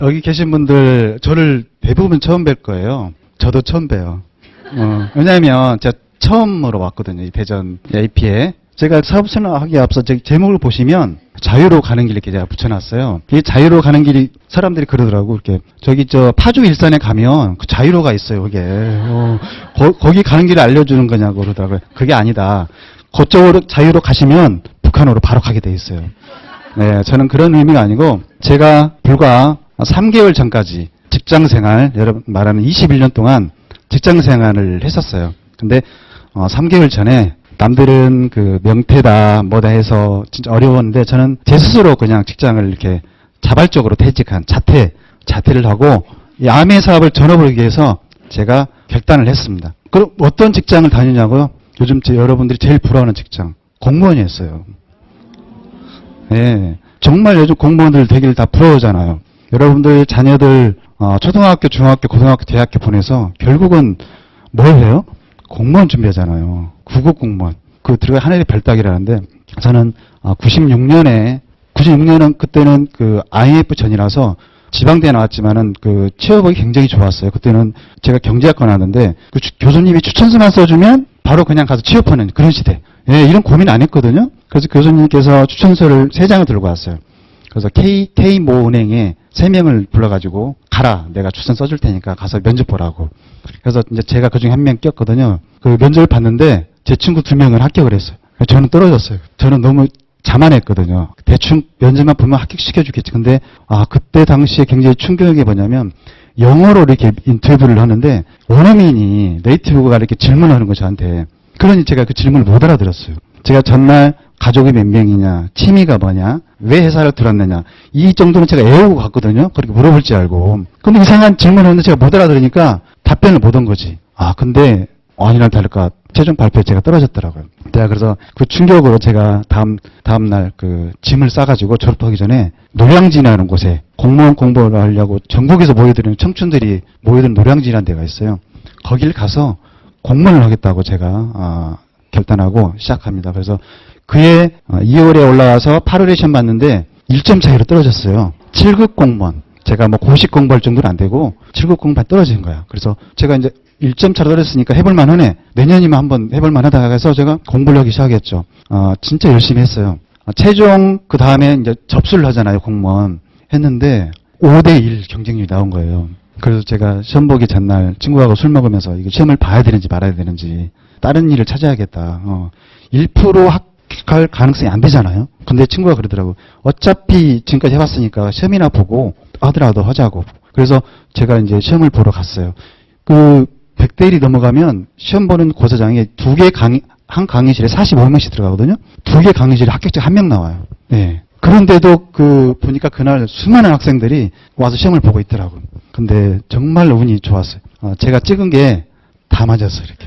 여기 계신 분들 저를 대부분 처음 뵐 거예요. 저도 처음 봬요. 왜냐하면 제가 처음으로 왔거든요. 이 대전 AP에. 제가 사업 선언하기에 앞서 제목을 보시면 자유로 가는 길 이렇게 제가 붙여놨어요. 이 자유로 가는 길이 사람들이 그러더라고. 이렇게 저기 저 파주 일산에 가면 그 자유로가 있어요. 그게 거기 가는 길을 알려주는 거냐고 그러더라고요. 그게 아니다. 그쪽으로 자유로 가시면 북한으로 바로 가게 돼 있어요. 네, 저는 그런 의미가 아니고 제가 불과 3개월 전까지 직장생활, 여러분 말하는 21년 동안 직장생활을 했었어요. 근데 3개월 전에 남들은 그 명퇴다 뭐다 해서 진짜 어려웠는데 저는 제 스스로 그냥 직장을 이렇게 자발적으로 퇴직한 자퇴를 하고 이 아메 사업을 전업을 위해서 제가 결단을 했습니다. 그럼 어떤 직장을 다니냐고요? 요즘 여러분들이 제일 부러워하는 직장 공무원이었어요. 네, 정말 요즘 공무원들 되길 다 부러워하잖아요. 여러분들 자녀들 초등학교, 중학교, 고등학교, 대학교 보내서 결국은 뭘 해요? 공무원 준비하잖아요. 구급 공무원. 그 들어가 하늘의 별따기라는데 저는 96년은 그때는 그 IMF 전이라서 지방대에 나왔지만은 그 취업이 굉장히 좋았어요. 그때는 제가 경제학과 나왔는데 그 교수님이 추천서만 써주면 바로 그냥 가서 취업하는 그런 시대. 예, 이런 고민 안 했거든요. 그래서 교수님께서 추천서를 3장을 들고 왔어요. 그래서 K모 은행에 3명을 불러가지고 가라. 내가 추천 써줄 테니까 가서 면접 보라고. 그래서 이제 제가 그 중에 한 명 꼈거든요. 그 면접을 봤는데 제 친구 2명은 합격을 했어요. 저는 떨어졌어요. 저는 너무 자만했거든요. 대충 면접만 보면 합격시켜주겠지. 근데 그때 당시에 굉장히 충격이 뭐냐면 영어로 이렇게 인터뷰를 하는데 원어민이 네이티브가 이렇게 질문하는 거 저한테. 그러니 제가 그 질문을 못 알아들었어요. 제가 전날 가족이 몇 명이냐, 취미가 뭐냐, 왜 회사를 들었느냐, 이 정도는 제가 애우고 갔거든요. 그렇게 물어볼 줄 알고. 근데 이상한 질문을 했는데 제가 못 알아들으니까 답변을 못 한 거지. 근데 아니나 다를까 최종 발표에 제가 떨어졌더라고요. 제가 그래서 그 충격으로 제가 다음날 그 짐을 싸가지고 졸업하기 전에 노량진이라는 곳에 공무원 공부를 하려고 전국에서 모여드는 청춘들이 모여드는 노량진이라는 데가 있어요. 거길 가서 공무원을 하겠다고 제가 결단하고 시작합니다. 그래서 그해 2월에 올라와서 8월에 시험 봤는데 1점 차이로 떨어졌어요. 7급 공무원. 제가 뭐 고시 공부할 정도는 안 되고 7급 공부만 떨어진 거야. 그래서 제가 이제 1점 차로 떨어졌으니까 해볼만 하네. 내년이면 한번 해볼만 하다 해서 제가 공부를 하기 시작했죠. 진짜 열심히 했어요. 최종 그 다음에 이제 접수를 하잖아요. 공무원. 했는데 5대1 경쟁률이 나온 거예요. 그래서 제가 시험 보기 전날 친구하고 술 먹으면서 이거 시험을 봐야 되는지 말아야 되는지 다른 일을 찾아야겠다. 1% 합격할 가능성이 안 되잖아요. 근데 친구가 그러더라고. 어차피 지금까지 해봤으니까 시험이나 보고 하더라도 하자고. 그래서 제가 이제 시험을 보러 갔어요. 그 100대 1이 넘어가면 시험 보는 고사장에 한 강의실에 45명씩 들어가거든요. 2개 강의실에 합격자 1명 나와요. 네. 그런데도 보니까 그날 수많은 학생들이 와서 시험을 보고 있더라고요. 근데 정말 운이 좋았어요. 제가 찍은 게 다 맞았어요, 이렇게.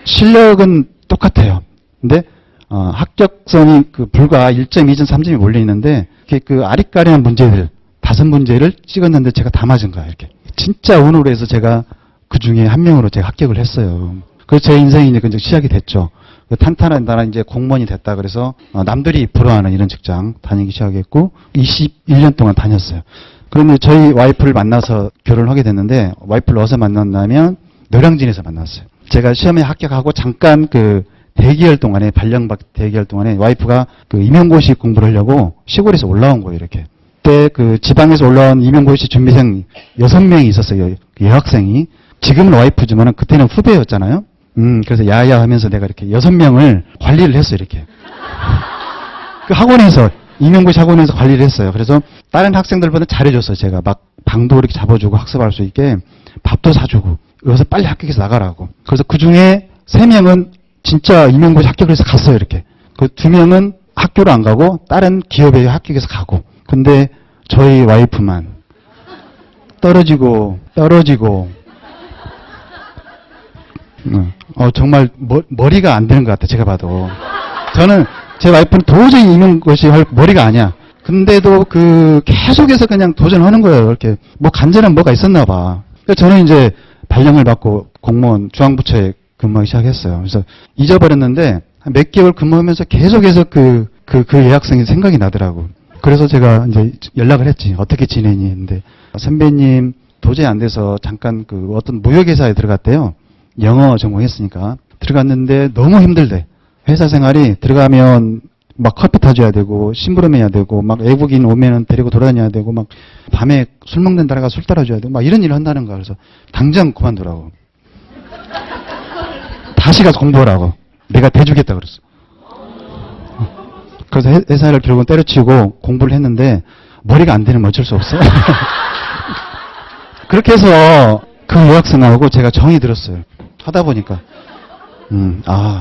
실력은 똑같아요. 근데, 합격선이 불과 1점, 2점, 3점이 몰려있는데, 그 아리까리한 문제들, 5문제를 찍었는데 제가 다 맞은 거야, 이렇게. 진짜 운으로 해서 제가 그 중에 한 명으로 제가 합격을 했어요. 그래서 제 인생이 이제 시작이 됐죠. 탄탄한 나라 이제 공무원이 됐다 그래서 남들이 부러워하는 이런 직장 다니기 시작했고 21년 동안 다녔어요. 그런데 저희 와이프를 만나서 결혼을 하게 됐는데 와이프를 어디서 만났냐면 노량진에서 만났어요. 제가 시험에 합격하고 잠깐 그 대기열 동안에 발령받 대기열 동안에 와이프가 그 임용고시 공부를 하려고 시골에서 올라온 거예요. 이렇게. 그때 그 지방에서 올라온 임용고시 준비생 6명이 있었어요. 여학생이. 지금은 와이프지만은 그때는 후배였잖아요. 그래서 야야 하면서 내가 이렇게 6명을 관리를 했어요, 이렇게. 그 학원에서, 임용고시 학원에서 관리를 했어요. 그래서 다른 학생들보다 잘해줬어요, 제가. 막 방도 이렇게 잡아주고 학습할 수 있게 밥도 사주고, 여기서 빨리 합격해서 나가라고. 그래서 그 중에 3명은 진짜 임용고시 합격해서 갔어요, 이렇게. 그 2명은 학교를 안 가고, 다른 기업에 합격해서 가고. 근데 저희 와이프만 떨어지고, 정말 머리가 안 되는 것 같아, 제가 봐도. 저는 제 와이프는 도저히 임용고시 할 머리가 아니야. 근데도 계속해서 그냥 도전하는 거예요. 이렇게 뭐 간절한 뭐가 있었나 봐. 그러니까 저는 이제 발령을 받고 공무원 중앙부처에 근무하기 시작했어요. 그래서 잊어버렸는데 몇 개월 근무하면서 계속해서 그 여학생이 생각이 나더라고. 그래서 제가 이제 연락을 했지. 어떻게 지내니? 했는데 선배님 도저히 안 돼서 잠깐 그 어떤 무역회사에 들어갔대요. 영어 전공했으니까. 들어갔는데 너무 힘들대. 회사 생활이 들어가면 막 커피 타줘야 되고 심부름 해야 되고 막 외국인 오면은 데리고 돌아다녀야 되고 막 밤에 술 먹는 데다가 술 따라줘야 되고 막 이런 일을 한다는 거야. 그래서 당장 그만두라고. 다시 가서 공부하라고. 내가 대주겠다 그랬어. 그래서 회사를 결국은 때려치우고 공부를 했는데 머리가 안 되면 어쩔 수 없어. 그렇게 해서 그 유학생하고 제가 정이 들었어요. 하다 보니까.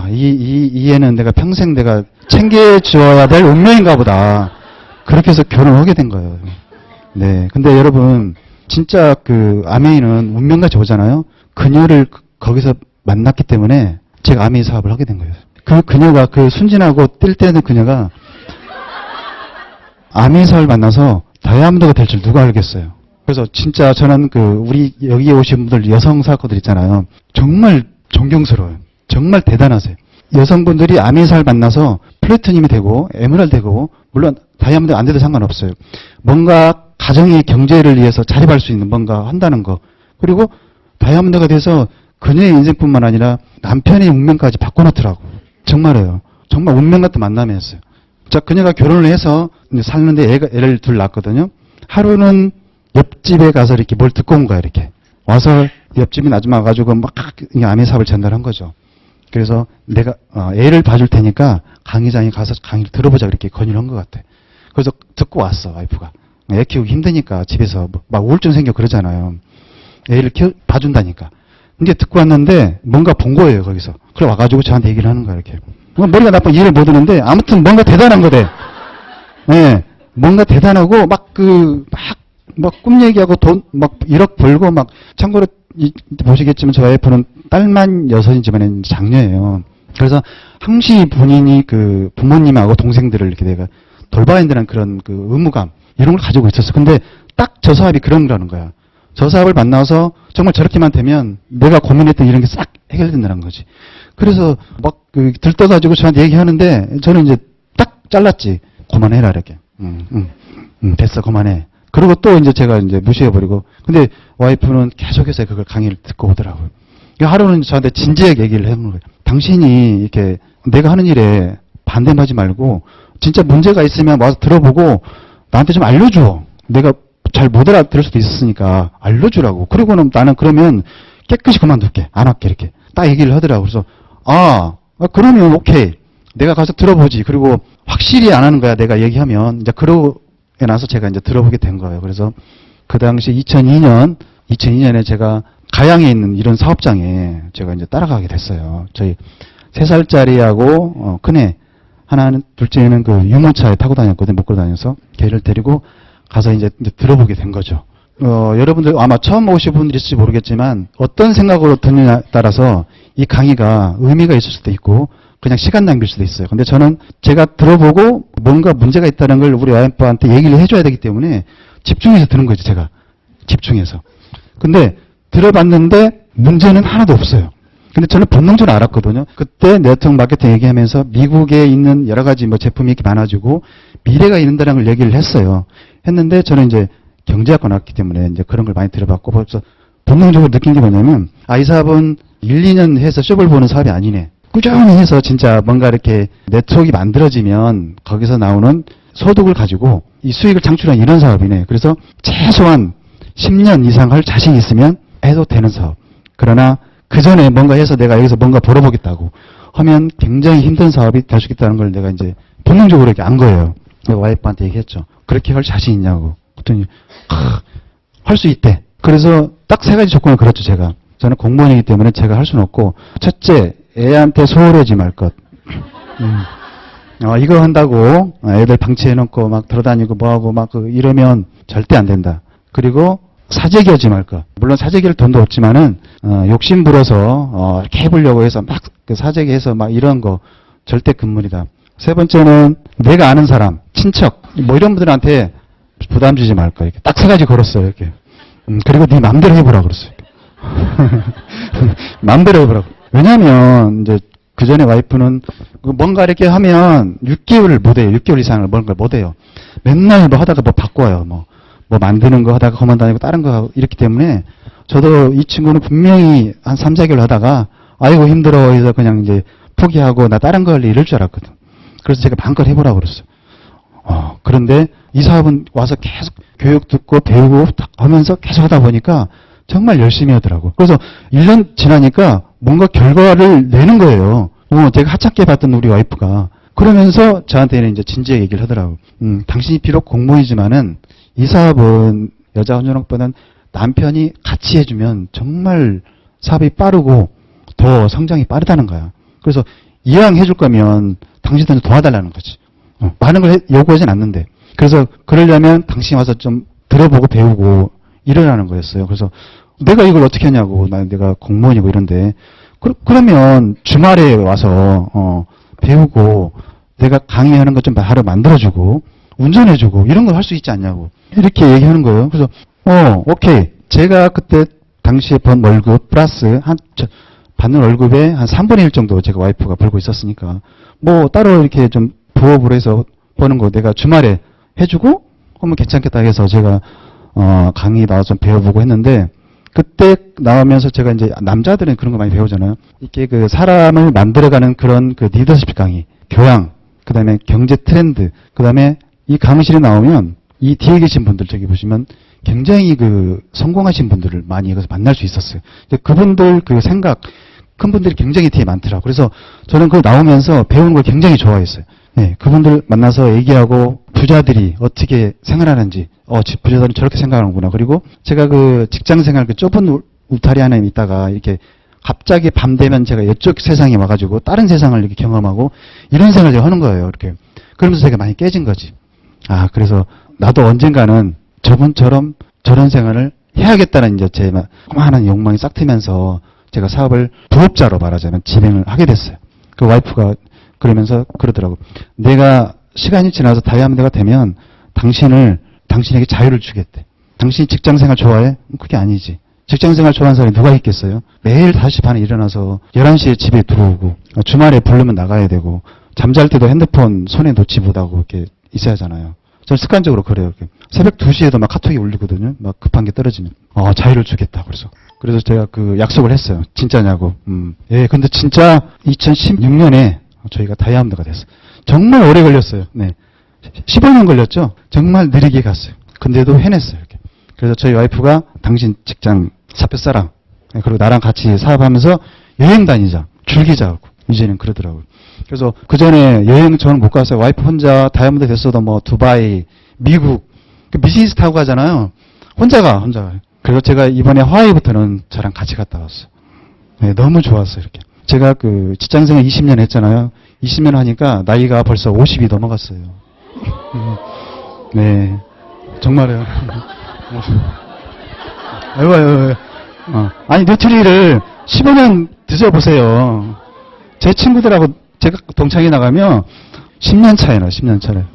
이 애는 내가 평생 내가 챙겨줘야 될 운명인가 보다. 그렇게 해서 결혼을 하게 된 거예요. 네. 근데 여러분, 진짜 그 아메이는 운명같이 오잖아요? 그녀를 거기서 만났기 때문에 제가 아메이 사업을 하게 된 거예요. 그 그녀가 그 순진하고 뛸 때는 그녀가 아메이 사업을 만나서 다이아몬드가 될 줄 누가 알겠어요. 그래서 진짜 저는 그 우리 여기에 오신 분들 여성 사업가들 있잖아요. 정말 존경스러워요. 정말 대단하세요. 여성분들이 아메이사를 만나서 플래티늄이 되고 에메랄드 되고 물론 다이아몬드 안 돼도 상관없어요. 뭔가 가정의 경제를 위해서 자립할 수 있는 뭔가 한다는 거. 그리고 다이아몬드가 돼서 그녀의 인생뿐만 아니라 남편의 운명까지 바꿔놓더라고. 정말이에요. 정말 운명 같은 만남이었어요. 자, 그녀가 결혼을 해서 살는데 애를 둘 낳았거든요. 하루는 옆집에 가서 이렇게 뭘 듣고 온 거야, 이렇게. 와서 옆집인 아줌마 와가지고 막 아메사업을 전달한 거죠. 그래서 내가 애를 봐줄 테니까 강의장에 가서 강의를 들어보자 이렇게 건의를 한 것 같아. 그래서 듣고 왔어, 와이프가. 애 키우기 힘드니까 집에서 막 우울증 생겨 그러잖아요. 애를 봐준다니까. 근데 듣고 왔는데 뭔가 본 거예요, 거기서. 그래 와가지고 저한테 얘기를 하는 거야, 이렇게. 머리가 나빠 이해를 못 하는데 아무튼 뭔가 대단한 거대. 네, 뭔가 대단하고 막 꿈 얘기하고 돈 막 1억 벌고 막 참고로 보시겠지만 저 와이프는 딸만 6이지만 장녀예요. 그래서 항시 본인이 그 부모님하고 동생들을 이렇게 내가 돌봐야 된다는 그런 그 의무감 이런 걸 가지고 있었어. 근데 딱 저 사업이 그런 거라는 거야. 저 사업을 만나서 정말 저렇게만 되면 내가 고민했던 이런 게 싹 해결된다는 거지. 그래서 막 들떠가지고 저한테 얘기하는데 저는 이제 딱 잘랐지. 그만해라 이렇게. 됐어 그만해. 그리고 또 이제 제가 이제 무시해버리고. 근데 와이프는 계속해서 그걸 강의를 듣고 오더라고요. 하루는 저한테 진지하게 얘기를 해보는 거예요. 당신이 이렇게 내가 하는 일에 반대하지 말고 진짜 문제가 있으면 와서 들어보고 나한테 좀 알려줘. 내가 잘 못 알아들을 수도 있었으니까 알려주라고. 그리고는 나는 그러면 깨끗이 그만둘게. 안 할게 이렇게. 딱 얘기를 하더라고요. 그래서 그러면 오케이. 내가 가서 들어보지. 그리고 확실히 안 하는 거야. 내가 얘기하면. 이제 그러고 나서 제가 이제 들어보게 된 거예요. 그래서 그 당시 2002년에 제가 가양에 있는 이런 사업장에 제가 이제 따라가게 됐어요. 저희 3살짜리하고 큰애 하나는 둘째는 그 유모차에 타고 다녔거든요. 못 끌고 다녀서 걔를 데리고 가서 이제 들어보게 된 거죠. 여러분들 아마 처음 오신 분들이 있을지 모르겠지만 어떤 생각으로 듣느냐에 따라서 이 강의가 의미가 있을 수도 있고 그냥 시간 낭비일 수도 있어요. 근데 저는 제가 들어보고 뭔가 문제가 있다는 걸 우리 와이프한테 얘기를 해줘야 되기 때문에 집중해서 듣는 거죠, 제가. 집중해서. 근데 들어봤는데 문제는 하나도 없어요. 근데 저는 본능적으로 알았거든요. 그때 네트워크 마케팅 얘기하면서 미국에 있는 여러 가지 제품이 이렇게 많아지고 미래가 있는다는 걸 얘기를 했어요. 했는데 저는 이제 경제학과 나왔기 때문에 이제 그런 걸 많이 들어봤고 벌써 본능적으로 느낀 게 뭐냐면 이 사업은 1, 2년 해서 쇼를 보는 사업이 아니네. 꾸준히 해서 진짜 뭔가 이렇게 네트워크가 만들어지면 거기서 나오는 소득을 가지고 이 수익을 창출하는 이런 사업이네. 그래서 최소한 10년 이상 할 자신이 있으면 해도 되는 사업. 그러나 그 전에 뭔가 해서 내가 여기서 뭔가 벌어보겠다고 하면 굉장히 힘든 사업이 될 수 있다는 걸 내가 이제 본능적으로 이렇게 안 거예요. 내가 와이프한테 얘기했죠. 그렇게 할 자신 있냐고. 그랬더니 할 수 있대. 그래서 딱 3가지 조건을 걸었죠, 제가. 저는 공무원이기 때문에 제가 할 수는 없고 첫째, 애한테 소홀하지 말 것. 이거 한다고 애들 방치해놓고 막 돌아다니고 뭐하고 막 이러면 절대 안 된다. 그리고 사재기하지 말 것. 물론 사재기할 돈도 없지만은 욕심 부려서 이렇게 해보려고 해서 막 사재기해서 막 이런 거 절대 금물이다. 3번째는 내가 아는 사람, 친척 뭐 이런 분들한테 부담 주지 말 것. 이렇게 딱 3가지 걸었어요. 이렇게. 그리고 네 맘대로 해보라 그랬어요. 맘대로 해보라고. 왜냐하면 이제 그 전에 와이프는 뭔가 이렇게 하면 6개월을 못해요. 6개월 이상을 뭔가 못해요. 맨날 뭐 하다가 뭐 바꿔요. 뭐 만드는 거 하다가 그만 다니고 다른 거 하고 이렇기 때문에 저도 이 친구는 분명히 한 3, 4개월 하다가 아이고 힘들어 해서 그냥 이제 포기하고 나 다른 거 할래 이럴 줄 알았거든. 그래서 제가 마음껏 해보라고 그랬어요. 그런데 이 사업은 와서 계속 교육 듣고 배우고 하면서 계속 하다 보니까 정말 열심히 하더라고. 그래서 1년 지나니까 뭔가 결과를 내는 거예요. 제가 하찮게 봤던 우리 와이프가. 그러면서 저한테는 이제 진지하게 얘기를 하더라고. 당신이 비록 공무원이지만은 이 사업은 여자 혼전학보다는 남편이 같이 해주면 정말 사업이 빠르고 더 성장이 빠르다는 거야. 그래서 이왕 해줄 거면 당신한테 도와달라는 거지. 많은 걸 요구하진 않는데. 그래서 그러려면 당신이 와서 좀 들어보고 배우고 이러라는 거였어요. 그래서 내가 이걸 어떻게 하냐고. 내가 공무원이고 이런데. 그러면 주말에 와서 배우고 내가 강의하는 것 좀 하루 만들어주고 운전해주고 이런 걸 할 수 있지 않냐고. 이렇게 얘기하는 거예요. 그래서 오케이. 제가 그때 당시에 번 월급 플러스 받는 월급의 한 3분의 1 정도 제가 와이프가 벌고 있었으니까 뭐 따로 이렇게 좀 부업으로 해서 버는 거 내가 주말에 해주고 하면 괜찮겠다 해서 제가 강의 나와서 좀 배워보고 했는데 그때 나오면서 제가 이제 남자들은 그런 거 많이 배우잖아요. 이렇게 그 사람을 만들어가는 그런 그 리더십 강의, 교양, 그 다음에 경제 트렌드, 그 다음에 이 강의실에 나오면 이 뒤에 계신 분들 저기 보시면 굉장히 그 성공하신 분들을 많이 여기서 만날 수 있었어요. 그분들 그 생각, 큰 분들이 굉장히 뒤에 많더라고요. 그래서 저는 그거 나오면서 배우는 걸 굉장히 좋아했어요. 네, 그분들 만나서 얘기하고 부자들이 어떻게 생활하는지, 부자들은 저렇게 생각하는구나. 그리고 제가 그 직장 생활 그 좁은 울타리 안에 있다가 이렇게 갑자기 밤 되면 제가 이쪽 세상에 와가지고 다른 세상을 이렇게 경험하고 이런 생활을 제가 하는 거예요. 이렇게. 그러면서 제가 많이 깨진 거지. 그래서 나도 언젠가는 저분처럼 저런 생활을 해야겠다는 이제 제 많은 욕망이 싹 트면서 제가 사업을 부업자로 말하자면 진행을 하게 됐어요. 그 와이프가 그러면서 그러더라고. 내가 시간이 지나서 다이아몬드가 되면 당신에게 자유를 주겠대. 당신이 직장생활 좋아해? 그게 아니지. 직장생활 좋아하는 사람이 누가 있겠어요? 매일 5시 반에 일어나서 11시에 집에 들어오고 주말에 부르면 나가야 되고 잠잘 때도 핸드폰 손에 놓지 못하고 이렇게 있어야 하잖아요. 저는 습관적으로 그래요. 새벽 2시에도 막 카톡이 울리거든요. 막 급한 게 떨어지면. 자유를 주겠다. 그래서 제가 그 약속을 했어요. 진짜냐고. 예, 근데 진짜 2016년에 저희가 다이아몬드가 됐어요. 정말 오래 걸렸어요. 네. 15년 걸렸죠? 정말 느리게 갔어요. 근데도 해냈어요. 이렇게. 그래서 저희 와이프가 당신 직장 사표 써라. 그리고 나랑 같이 사업하면서 여행 다니자. 즐기자고. 이제는 그러더라고요. 그래서 그 전에 여행 저는 못 갔어요. 와이프 혼자 다이아몬드 됐어도 뭐 두바이, 미국, 비즈니스 타고 가잖아요. 혼자 가. 그래서 제가 이번에 하와이부터는 저랑 같이 갔다 왔어요. 네, 너무 좋았어요. 이렇게. 제가 그 직장생활 20년 했잖아요. 20년 하니까 나이가 벌써 50이 넘어갔어요. 네. 정말요. 아이고. 아니, 뉴트리를 15년 드셔보세요. 제 친구들하고 제가 동창회 나가면 10년 차이 나요, 10년 차를.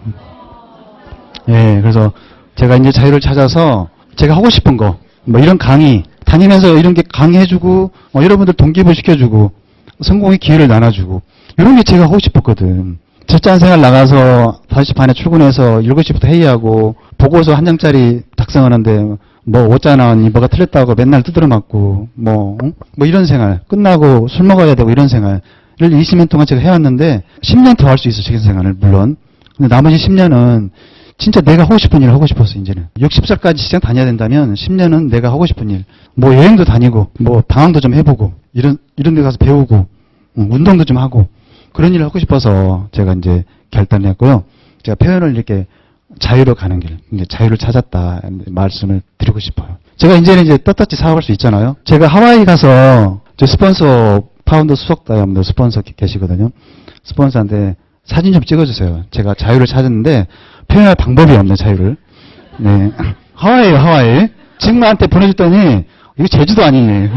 예, 그래서 제가 이제 자유를 찾아서 제가 하고 싶은 거, 뭐 이런 강의, 다니면서 이런 게 강의해주고, 여러분들 동기부 시켜주고, 성공의 기회를 나눠주고, 이런 게 제가 하고 싶었거든. 직장 생활 나가서 5시 반에 출근해서 7시부터 회의하고, 보고서 한 장짜리 작성하는데, 뭐, 5자 나왔니, 뭐가 틀렸다고 맨날 두드려 맞고, 뭐 이런 생활, 끝나고 술 먹어야 되고 이런 생활을 20년 동안 제가 해왔는데, 10년 더 할 수 있어요, 직장 생활을, 물론. 근데 나머지 10년은 진짜 내가 하고 싶은 일을 하고 싶었어, 이제는. 60살까지 직장 다녀야 된다면 10년은 내가 하고 싶은 일. 뭐 여행도 다니고, 뭐 방황도 좀 해보고, 이런 데 가서 배우고, 운동도 좀 하고, 그런 일을 하고 싶어서 제가 이제 결단을 했고요. 제가 표현을 이렇게 자유로 가는 길, 이제 자유를 찾았다 말씀을 드리고 싶어요. 제가 이제는 이제 떳떳이 사업할 수 있잖아요. 제가 하와이 가서 제 스폰서, 파운더 수석 다이아몬드 스폰서 계시거든요. 스폰서한테 사진 좀 찍어주세요. 제가 자유를 찾았는데 표현할 방법이 없네, 자유를. 네. 하와이에요, 하와이. 친구한테 보내줬더니 이거 제주도 아니네.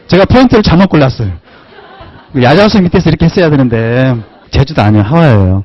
제가 포인트를 잘못 골랐어요. 야자수 밑에서 이렇게 했어야 되는데 제주도 아니에요, 하와이예요.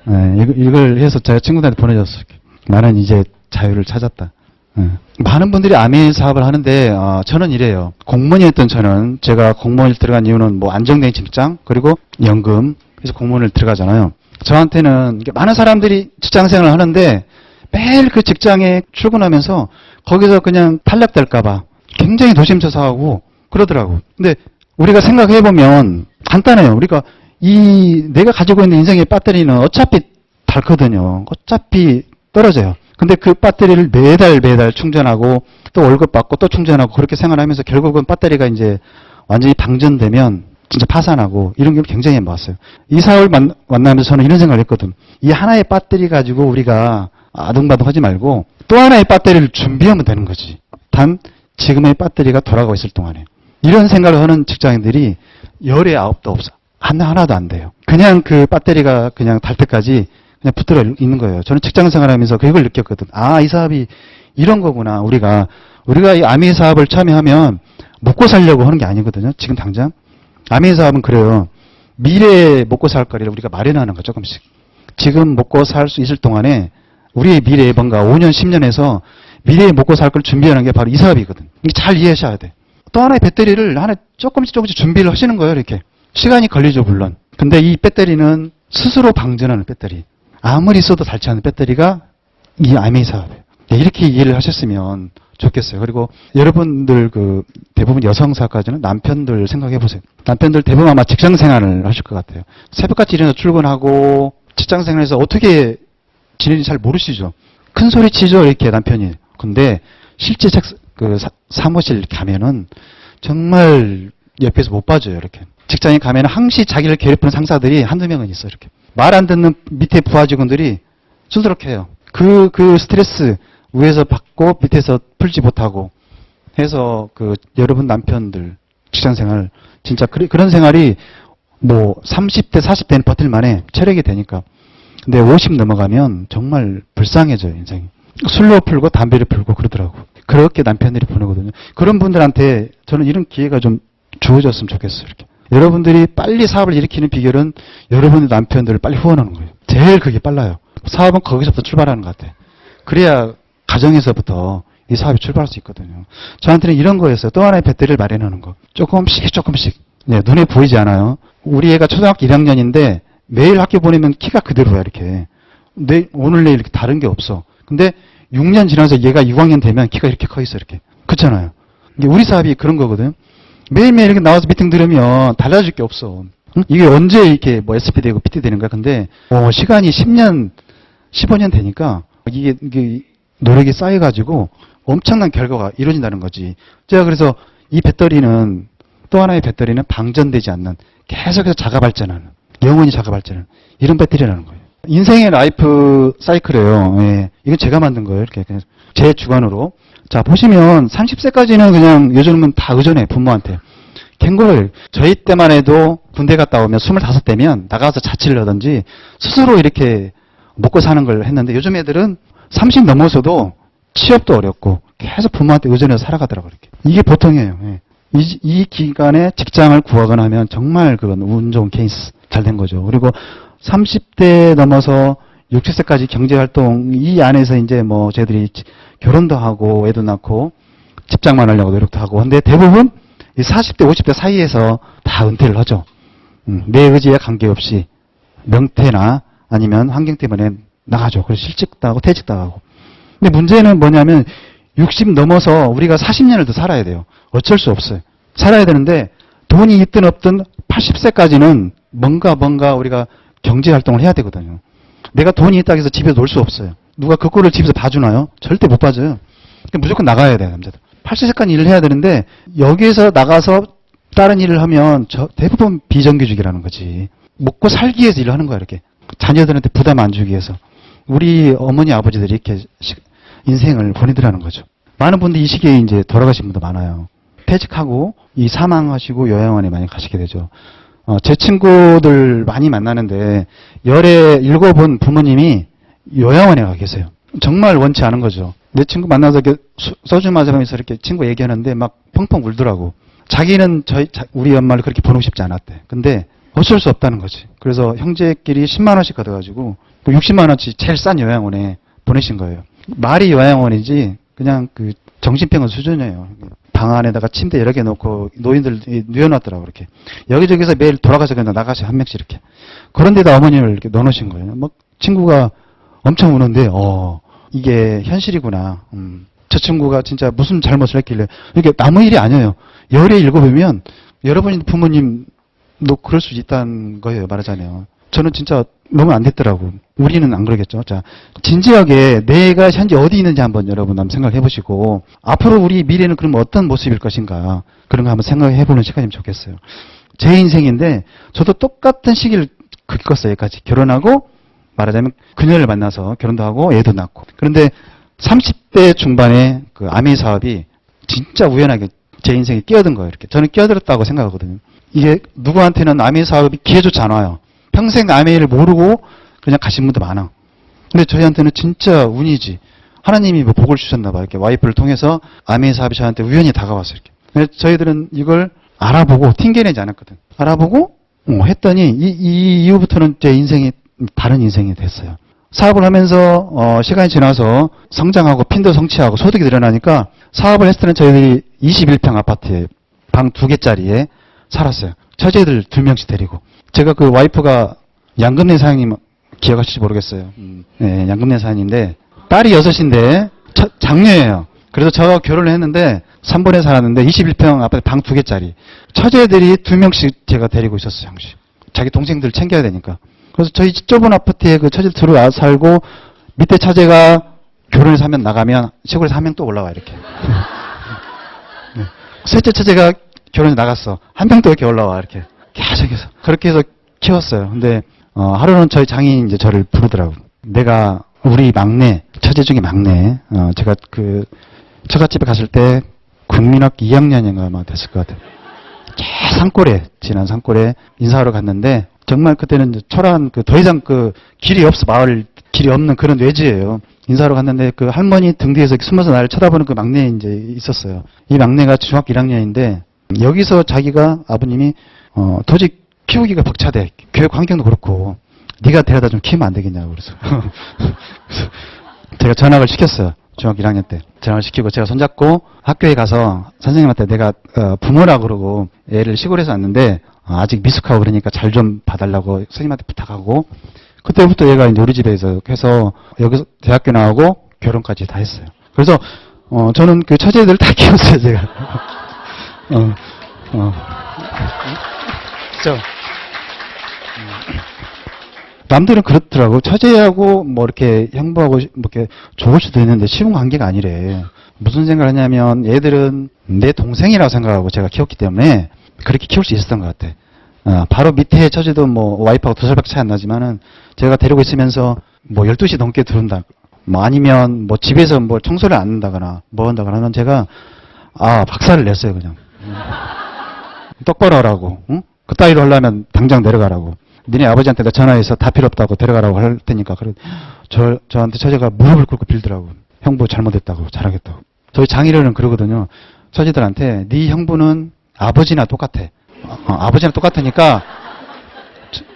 네, 이걸 해서 제가 친구들한테 보내줬어요. 나는 이제 자유를 찾았다. 예. 많은 분들이 아메 사업을 하는데 저는 이래요. 공무원이었던 저는 제가 공무원을 들어간 이유는 뭐 안정된 직장 그리고 연금 그래서 공무원을 들어가잖아요. 저한테는 많은 사람들이 직장 생활을 하는데 매일 그 직장에 출근하면서 거기서 그냥 탈락될까봐 굉장히 노심초사하고 그러더라고. 근데 우리가 생각해보면 간단해요. 우리가 내가 가지고 있는 인생의 배터리는 어차피 닳거든요. 어차피 떨어져요. 근데 그 배터리를 매달 충전하고 또 월급 받고 또 충전하고 그렇게 생활하면서 결국은 배터리가 이제 완전히 방전되면 진짜 파산하고 이런 게 굉장히 많았어요. 이 사업을 만나면서 저는 이런 생각을 했거든. 이 하나의 배터리 가지고 우리가 아둥바둥 하지 말고 또 하나의 배터리를 준비하면 되는 거지. 단 지금의 배터리가 돌아가고 있을 동안에. 이런 생각을 하는 직장인들이 열의 아홉도 없어. 하나도 안 돼요. 그냥 그 배터리가 그냥 달 때까지 그냥 붙들어 있는 거예요. 저는 직장 생활하면서 그걸 느꼈거든. 이 사업이 이런 거구나. 우리가 이 아미 사업을 처음에 하면 먹고 살려고 하는 게 아니거든요. 지금 당장. 아미 사업은 그래요. 미래에 먹고 살 거리를 우리가 마련하는 거 조금씩. 지금 먹고 살 수 있을 동안에 우리의 미래에 뭔가 5년, 10년에서 미래에 먹고 살 걸 준비하는 게 바로 이 사업이거든. 이게 잘 이해하셔야 돼. 또 하나의 배터리를 하나 조금씩 준비를 하시는 거예요. 이렇게. 시간이 걸리죠, 물론. 근데 이 배터리는 스스로 방전하는 배터리. 아무리 써도 닳지 않는 배터리가 이 아메이 사업이에요. 이렇게 이해를 하셨으면 좋겠어요. 그리고 여러분들 대부분 여성 사업가들은 남편들 생각해 보세요. 남편들 대부분 아마 직장 생활을 하실 것 같아요. 새벽같이 일어나서 출근하고 직장 생활에서 어떻게 지내는지 잘 모르시죠. 큰 소리 치죠, 이렇게 남편이. 근데 실제 사무실 가면은 정말 옆에서 못 봐줘요, 이렇게. 직장에 가면 항시 자기를 괴롭히는 상사들이 한두 명은 있어, 이렇게. 말 안 듣는 밑에 부하 직원들이 수두룩해요. 그 스트레스 위에서 받고 밑에서 풀지 못하고 해서 여러분 남편들 직장 생활 진짜 그런 생활이 뭐 30대, 40대는 버틸만해. 체력이 되니까. 근데 50 넘어가면 정말 불쌍해져요, 인생이. 술로 풀고 담배를 풀고 그러더라고. 그렇게 남편들이 보내거든요. 그런 분들한테 저는 이런 기회가 좀 주어졌으면 좋겠어요, 이렇게. 여러분들이 빨리 사업을 일으키는 비결은 여러분의 남편들을 빨리 후원하는 거예요. 제일 그게 빨라요. 사업은 거기서부터 출발하는 것 같아요. 그래야 가정에서부터 이 사업이 출발할 수 있거든요. 저한테는 이런 거였어요. 또 하나의 배터리를 마련하는 거. 조금씩. 네, 눈에 보이지 않아요. 우리 애가 초등학교 1학년인데 매일 학교 보내면 키가 그대로야, 이렇게. 오늘 내일 이렇게 다른 게 없어. 근데 6년 지나서 얘가 6학년 되면 키가 이렇게 커 있어, 이렇게. 그렇잖아요. 이게 우리 사업이 그런 거거든. 매일매일 이렇게 나와서 미팅 들으면 달라질 게 없어. 응? 이게 언제 이렇게 뭐 SP 되고 PT 되는 거야. 근데 시간이 10년, 15년 되니까 이게 노력이 쌓여가지고 엄청난 결과가 이루어진다는 거지. 제가 그래서 이 배터리는 또 하나의 배터리는 방전되지 않는 계속해서 자가 발전하는 영원히 자가 발전하는 이런 배터리라는 거예요. 인생의 라이프 사이클이에요. 예. 이건 제가 만든 거예요. 이렇게 제 주관으로. 자, 보시면 30세까지는 그냥 요즘은 다 의존해, 부모한테. 캥거를 저희 때만 해도 군대 갔다 오면 25대면 나가서 자취를 하든지 스스로 이렇게 먹고 사는 걸 했는데 요즘 애들은 30 넘어서도 취업도 어렵고 계속 부모한테 의존해서 살아가더라고요. 이렇게. 이게 보통이에요. 예. 이 기간에 직장을 구하거나 하면 정말 그건 운 좋은 케이스 잘 된 거죠. 그리고 30대 넘어서 60세까지 경제활동 이 안에서 이제 뭐 저희들이 결혼도 하고 애도 낳고 직장만 하려고 노력도 하고 근데 대부분 이 40대 50대 사이에서 다 은퇴를 하죠. 내 의지에 관계없이 명태나 아니면 환경 때문에 나가죠. 그래서 실직도 하고 퇴직도 하고. 근데 문제는 뭐냐면 60 넘어서 우리가 40년을 더 살아야 돼요. 어쩔 수 없어요. 살아야 되는데 돈이 있든 없든 80세까지는 뭔가 우리가 경제활동을 해야 되거든요. 내가 돈이 있다고 해서 집에서 놀 수 없어요. 누가 그 꼴을 집에서 봐주나요? 절대 못 봐줘요. 그러니까 무조건 나가야 돼요, 남자들. 80세까지 일을 해야 되는데 여기에서 나가서 다른 일을 하면 대부분 비정규직이라는 거지. 먹고 살기 위해서 일을 하는 거야, 이렇게. 자녀들한테 부담 안 주기 위해서. 우리 어머니, 아버지들이 이렇게 인생을 보내더라는 거죠. 많은 분들이 이 시기에 이제 돌아가신 분도 많아요. 퇴직하고 사망하시고 요양원에 많이 가시게 되죠. 제 친구들 많이 만나는데 열에 7분 부모님이 요양원에 가 계세요. 정말 원치 않은 거죠. 내 친구 만나서 이렇게 소주 마시면서 이렇게 친구 얘기하는데 막 펑펑 울더라고. 자기는 우리 엄마를 그렇게 보내고 싶지 않았대. 근데 어쩔 수 없다는 거지. 그래서 형제끼리 10만 원씩 걷어가지고 60만 원치 제일 싼 요양원에 보내신 거예요. 말이 요양원이지 그냥 그 정신병원 수준이에요. 방 안에다가 침대 여러 개 놓고 노인들 누워놨더라고, 이렇게. 여기저기서 매일 돌아가서 그냥 나가서 한 명씩 이렇게. 그런데다 어머님을 이렇게 넣어놓으신 거예요. 막 친구가 엄청 우는데, 이게 현실이구나. 저 친구가 진짜 무슨 잘못을 했길래. 이게 남의 일이 아니에요. 열에 읽어보면 여러분 부모님도 그럴 수 있다는 거예요, 말하자면. 저는 진짜 너무 안 됐더라고. 우리는 안 그러겠죠. 자, 진지하게 내가 현재 어디 있는지 한번 여러분 한번 생각해 보시고, 앞으로 우리 미래는 그럼 어떤 모습일 것인가. 그런 거 한번 생각해 보는 시간이면 좋겠어요. 제 인생인데, 저도 똑같은 시기를 겪었어요, 여기까지. 결혼하고, 말하자면 그녀를 만나서 결혼도 하고 애도 낳고. 그런데 30대 중반에 그 아메이 사업이 진짜 우연하게 제 인생에 끼어든 거예요, 이렇게. 저는 끼어들었다고 생각하거든요. 이게 누구한테는 아메이 사업이 기회조차 안 와요. 평생 아메이를 모르고 그냥 가신 분도 많아. 근데 저희한테는 진짜 운이지. 하나님이 뭐 복을 주셨나 봐. 이렇게 와이프를 통해서 아메이 사업이 저한테 우연히 다가왔어요. 이렇게. 근데 저희들은 이걸 알아보고 튕겨내지 않았거든. 알아보고 했더니 이 이후부터는 제 인생이 다른 인생이 됐어요. 사업을 하면서 시간이 지나서 성장하고 핀도 성취하고 소득이 늘어나니까 사업을 했을 때는 저희들이 21평 아파트에 방 2개짜리에 살았어요. 처제들 2명씩 데리고. 제가 그 와이프가 양금래 사장님 기억하실지 모르겠어요. 네, 양금래 사장님인데 딸이 6인데 장녀예요. 그래서 저와 결혼을 했는데 3번에 살았는데 21평 아파트 방 2개짜리. 처제들이 2명씩 제가 데리고 있었어요. 항상. 자기 동생들 챙겨야 되니까. 그래서 저희 좁은 아파트에 그 처제 들어와 살고 밑에 처제가 결혼해서 하면 나가면 시골에서 한 명 또 올라와 이렇게. 네. 셋째 처제가 결혼해 나갔어. 한 명 또 이렇게 올라와 이렇게. 계속해서 그렇게 해서 키웠어요. 근데 하루는 저희 장인이 이제 저를 부르더라고. 내가 우리 막내 처제 중에 막내. 제가 그 처갓집에 갔을 때 국민학교 2학년인가 아마 됐을 것 같아요. 산골에 지난 산골에 인사하러 갔는데 정말 그때는 초라한 더 이상 그 길이 없어 마을 길이 없는 그런 외지예요. 인사하러 갔는데 그 할머니 등 뒤에서 숨어서 나를 쳐다보는 그 막내 이제 있었어요. 이 막내가 중학교 1학년인데 여기서 자기가 아버님이 도저히 키우기가 벅차대. 교육 환경도 그렇고 네가 데려다 좀 키우면 안 되겠냐고 그래서 제가 전학을 시켰어요. 중학교 1학년 때 전학을 시키고 제가 손잡고 학교에 가서 선생님한테 내가 부모라 그러고 애를 시골에서 왔는데 아직 미숙하고 그러니까 잘 좀 봐달라고 선생님한테 부탁하고 그때부터 얘가 이제 우리 집에서 해서 여기서 대학교 나오고 결혼까지 다 했어요. 그래서 저는 그 처제들 다 키웠어요 제가. 그렇죠. 남들은 그렇더라고. 처제하고 뭐 이렇게 형부하고 뭐 이렇게 좋을 수도 있는데 쉬운 관계가 아니래. 무슨 생각을 하냐면 얘들은 내 동생이라고 생각하고 제가 키웠기 때문에 그렇게 키울 수 있었던 것 같아. 바로 밑에 처제도 뭐 와이프하고 2살밖에 차이 안 나지만은 제가 데리고 있으면서 뭐 12시 넘게 들어온다. 뭐 아니면 뭐 집에서 뭐 청소를 안 한다거나 뭐 한다거나 하면 제가 박살을 냈어요 그냥. 똑바로 하라고. 응? 그 따위로 하려면 당장 내려가라고. 니네 아버지한테 내가 전화해서 다 필요 없다고 데려가라고 할 테니까. 저한테 처제가 무릎을 꿇고 빌더라고. 형부 잘못했다고, 잘하겠다고. 저희 장인어른은 그러거든요. 처제들한테 네 형부는 아버지나 똑같아. 아버지랑 똑같으니까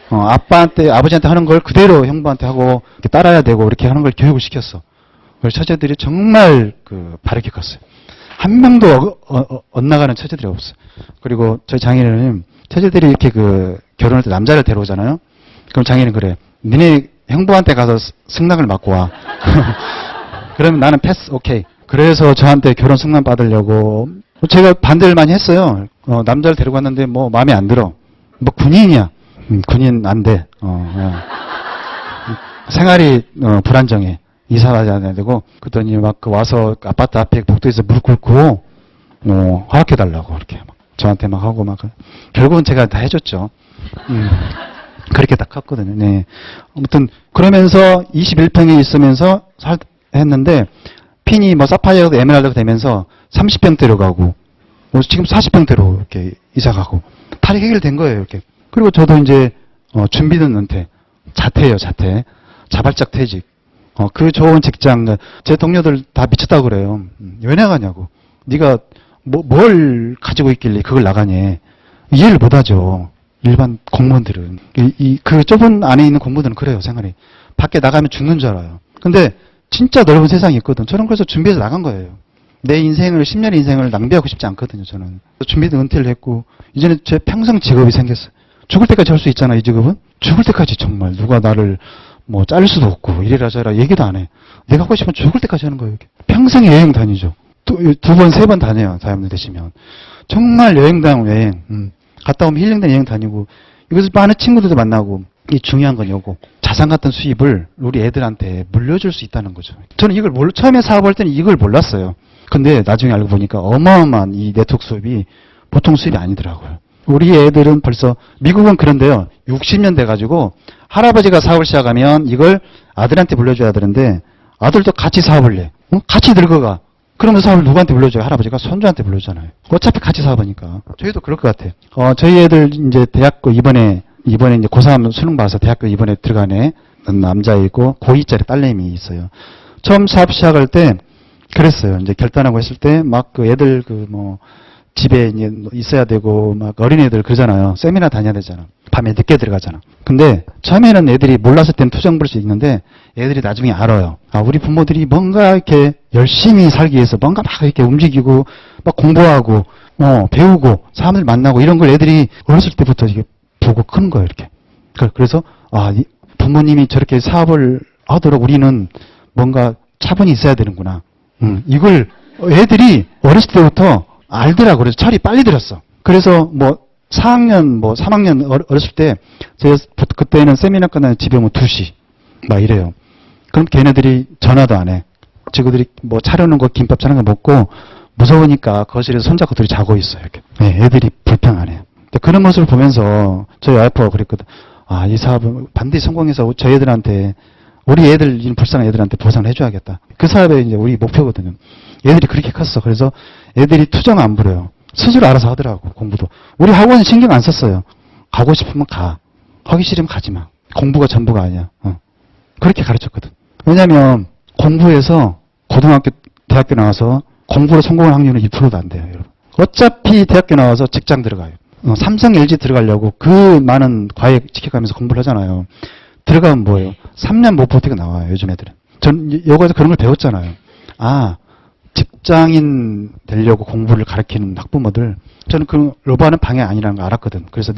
아버지한테 하는 걸 그대로 형부한테 하고 이렇게 따라야 되고 이렇게 하는 걸 교육을 시켰어. 그래서 처제들이 정말 바르게 컸어요. 한 명도 엇나가는 처제들이 없어요. 그리고 저희 장인어른은 처제들이 이렇게 결혼할 때 남자를 데려오잖아요. 그럼 장인은 그래. 니네 형부한테 가서 승낙을 맡고 와. 그러면 나는 패스, 오케이. 그래서 저한테 결혼 승낙 받으려고 제가 반대를 많이 했어요. 남자를 데리고 왔는데 뭐 마음에 안 들어. 뭐 군인이야. 군인 안 돼. 생활이 불안정해. 이사 가야 되고. 그랬더니 막 와서 아파트 앞에 복도에서 무릎 꿇고 허락해달라고 이렇게 막 저한테 막 하고 막 결국은 제가 다 해줬죠. 그렇게 딱 컸거든요. 네. 아무튼 그러면서 21평에 있으면서 했는데 핀이 뭐 사파이어도 에메랄드가 되면서 30평대로 가고 지금 40평대로 이렇게 이사 가고 탈이 해결된 거예요. 이렇게. 그리고 저도 이제 준비는 은퇴, 자퇴예요. 자퇴, 자발적 퇴직. 그 좋은 직장, 제 동료들 다 미쳤다고 그래요. 왜 나가냐고. 네가 뭘 가지고 있길래 그걸 나가냐. 이해를 못하죠. 일반 공무원들은. 그 좁은 안에 있는 공무원들은 그래요. 생활이. 밖에 나가면 죽는 줄 알아요. 근데 진짜 넓은 세상이 있거든. 저는 그래서 준비해서 나간 거예요. 내 인생을, 10년의 인생을 낭비하고 싶지 않거든요, 저는. 준비도 은퇴를 했고, 이제는 제 평생 직업이 생겼어요. 죽을 때까지 할 수 있잖아, 이 직업은? 죽을 때까지 정말. 누가 나를 뭐 자를 수도 없고, 이래라 저래라 얘기도 안 해. 내가 하고 싶으면 죽을 때까지 하는 거예요, 이렇게. 평생 여행 다니죠. 두 번, 세 번 다녀요, 다이아몬드 되시면. 정말 여행당 여행, 갔다 오면 힐링된 여행 다니고, 이것을 많은 친구들도 만나고, 이 중요한 건 요거. 자산 같은 수입을 우리 애들한테 물려줄 수 있다는 거죠. 저는 이걸 처음에 사업할 때는 이걸 몰랐어요. 근데 나중에 알고 보니까 어마어마한 이 네트워크 수입이 보통 수입이 아니더라고요. 우리 애들은 벌써, 미국은 그런데요, 60년 돼가지고 할아버지가 사업을 시작하면 이걸 아들한테 물려줘야 되는데 아들도 같이 사업을 해. 같이 늙어가. 그러면 사업을 누구한테 물려줘요? 할아버지가 손주한테 물려주잖아요. 어차피 같이 사업하니까. 저희도 그럴 것 같아요. 저희 애들 이제 대학교 이번에 이제 고3 수능 봐서 대학교 이번에 들어가네 남자이고 고2짜리 딸내미 있어요. 처음 사업 시작할 때 그랬어요. 이제 결단하고 했을 때 막 그 애들 집에 이제 있어야 되고 막 어린애들 그러잖아요. 세미나 다녀야 되잖아. 밤에 늦게 들어가잖아. 근데 처음에는 애들이 몰랐을 땐 투정 부릴 수 있는데 애들이 나중에 알아요. 아, 우리 부모들이 뭔가 이렇게 열심히 살기 위해서 뭔가 막 이렇게 움직이고 막 공부하고 배우고 사람들 만나고 이런 걸 애들이 어렸을 때부터 이게 보고 큰 거예요, 이렇게. 그래서 부모님이 저렇게 사업을 하도록 우리는 뭔가 차분히 있어야 되는구나. 이걸 애들이 어렸을 때부터 알더라고. 그래서 철이 빨리 들었어. 그래서 뭐 4학년, 3학년 어렸을 때 제가 그때는 세미나 끝나면 집에 오면 2시 막 이래요. 그럼 걔네들이 전화도 안 해. 친구들이 뭐 차려놓은 거 김밥 차는 거 먹고 무서우니까 거실에서 손잡고 둘이 자고 있어요, 이렇게. 네, 애들이 불평하네요. 그런 모습을 보면서 저희 와이프가 그랬거든. 이 사업은 반드시 성공해서 저희 애들한테, 우리 애들, 불쌍한 애들한테 보상을 해줘야겠다. 그 사업이 이제 우리 목표거든요. 애들이 그렇게 컸어. 그래서 애들이 투정 안 부려요. 스스로 알아서 하더라고, 공부도. 우리 학원은 신경 안 썼어요. 가고 싶으면 가. 하기 싫으면 가지 마. 공부가 전부가 아니야. 그렇게 가르쳤거든. 왜냐면 공부해서 고등학교, 대학교 나와서 공부로 성공할 확률은 1%도 안 돼요, 여러분. 어차피 대학교 나와서 직장 들어가요. 삼성, LG 들어가려고 그 많은 과외 지켜가면서 공부를 하잖아요. 들어가면 뭐예요? 3년 못 버티고 나와요, 요즘 애들은. 전 여기서 그런 걸 배웠잖아요. 직장인 되려고 공부를 가르치는 학부모들, 저는 그 로바는 방해 아니라는 걸 알았거든. 그래서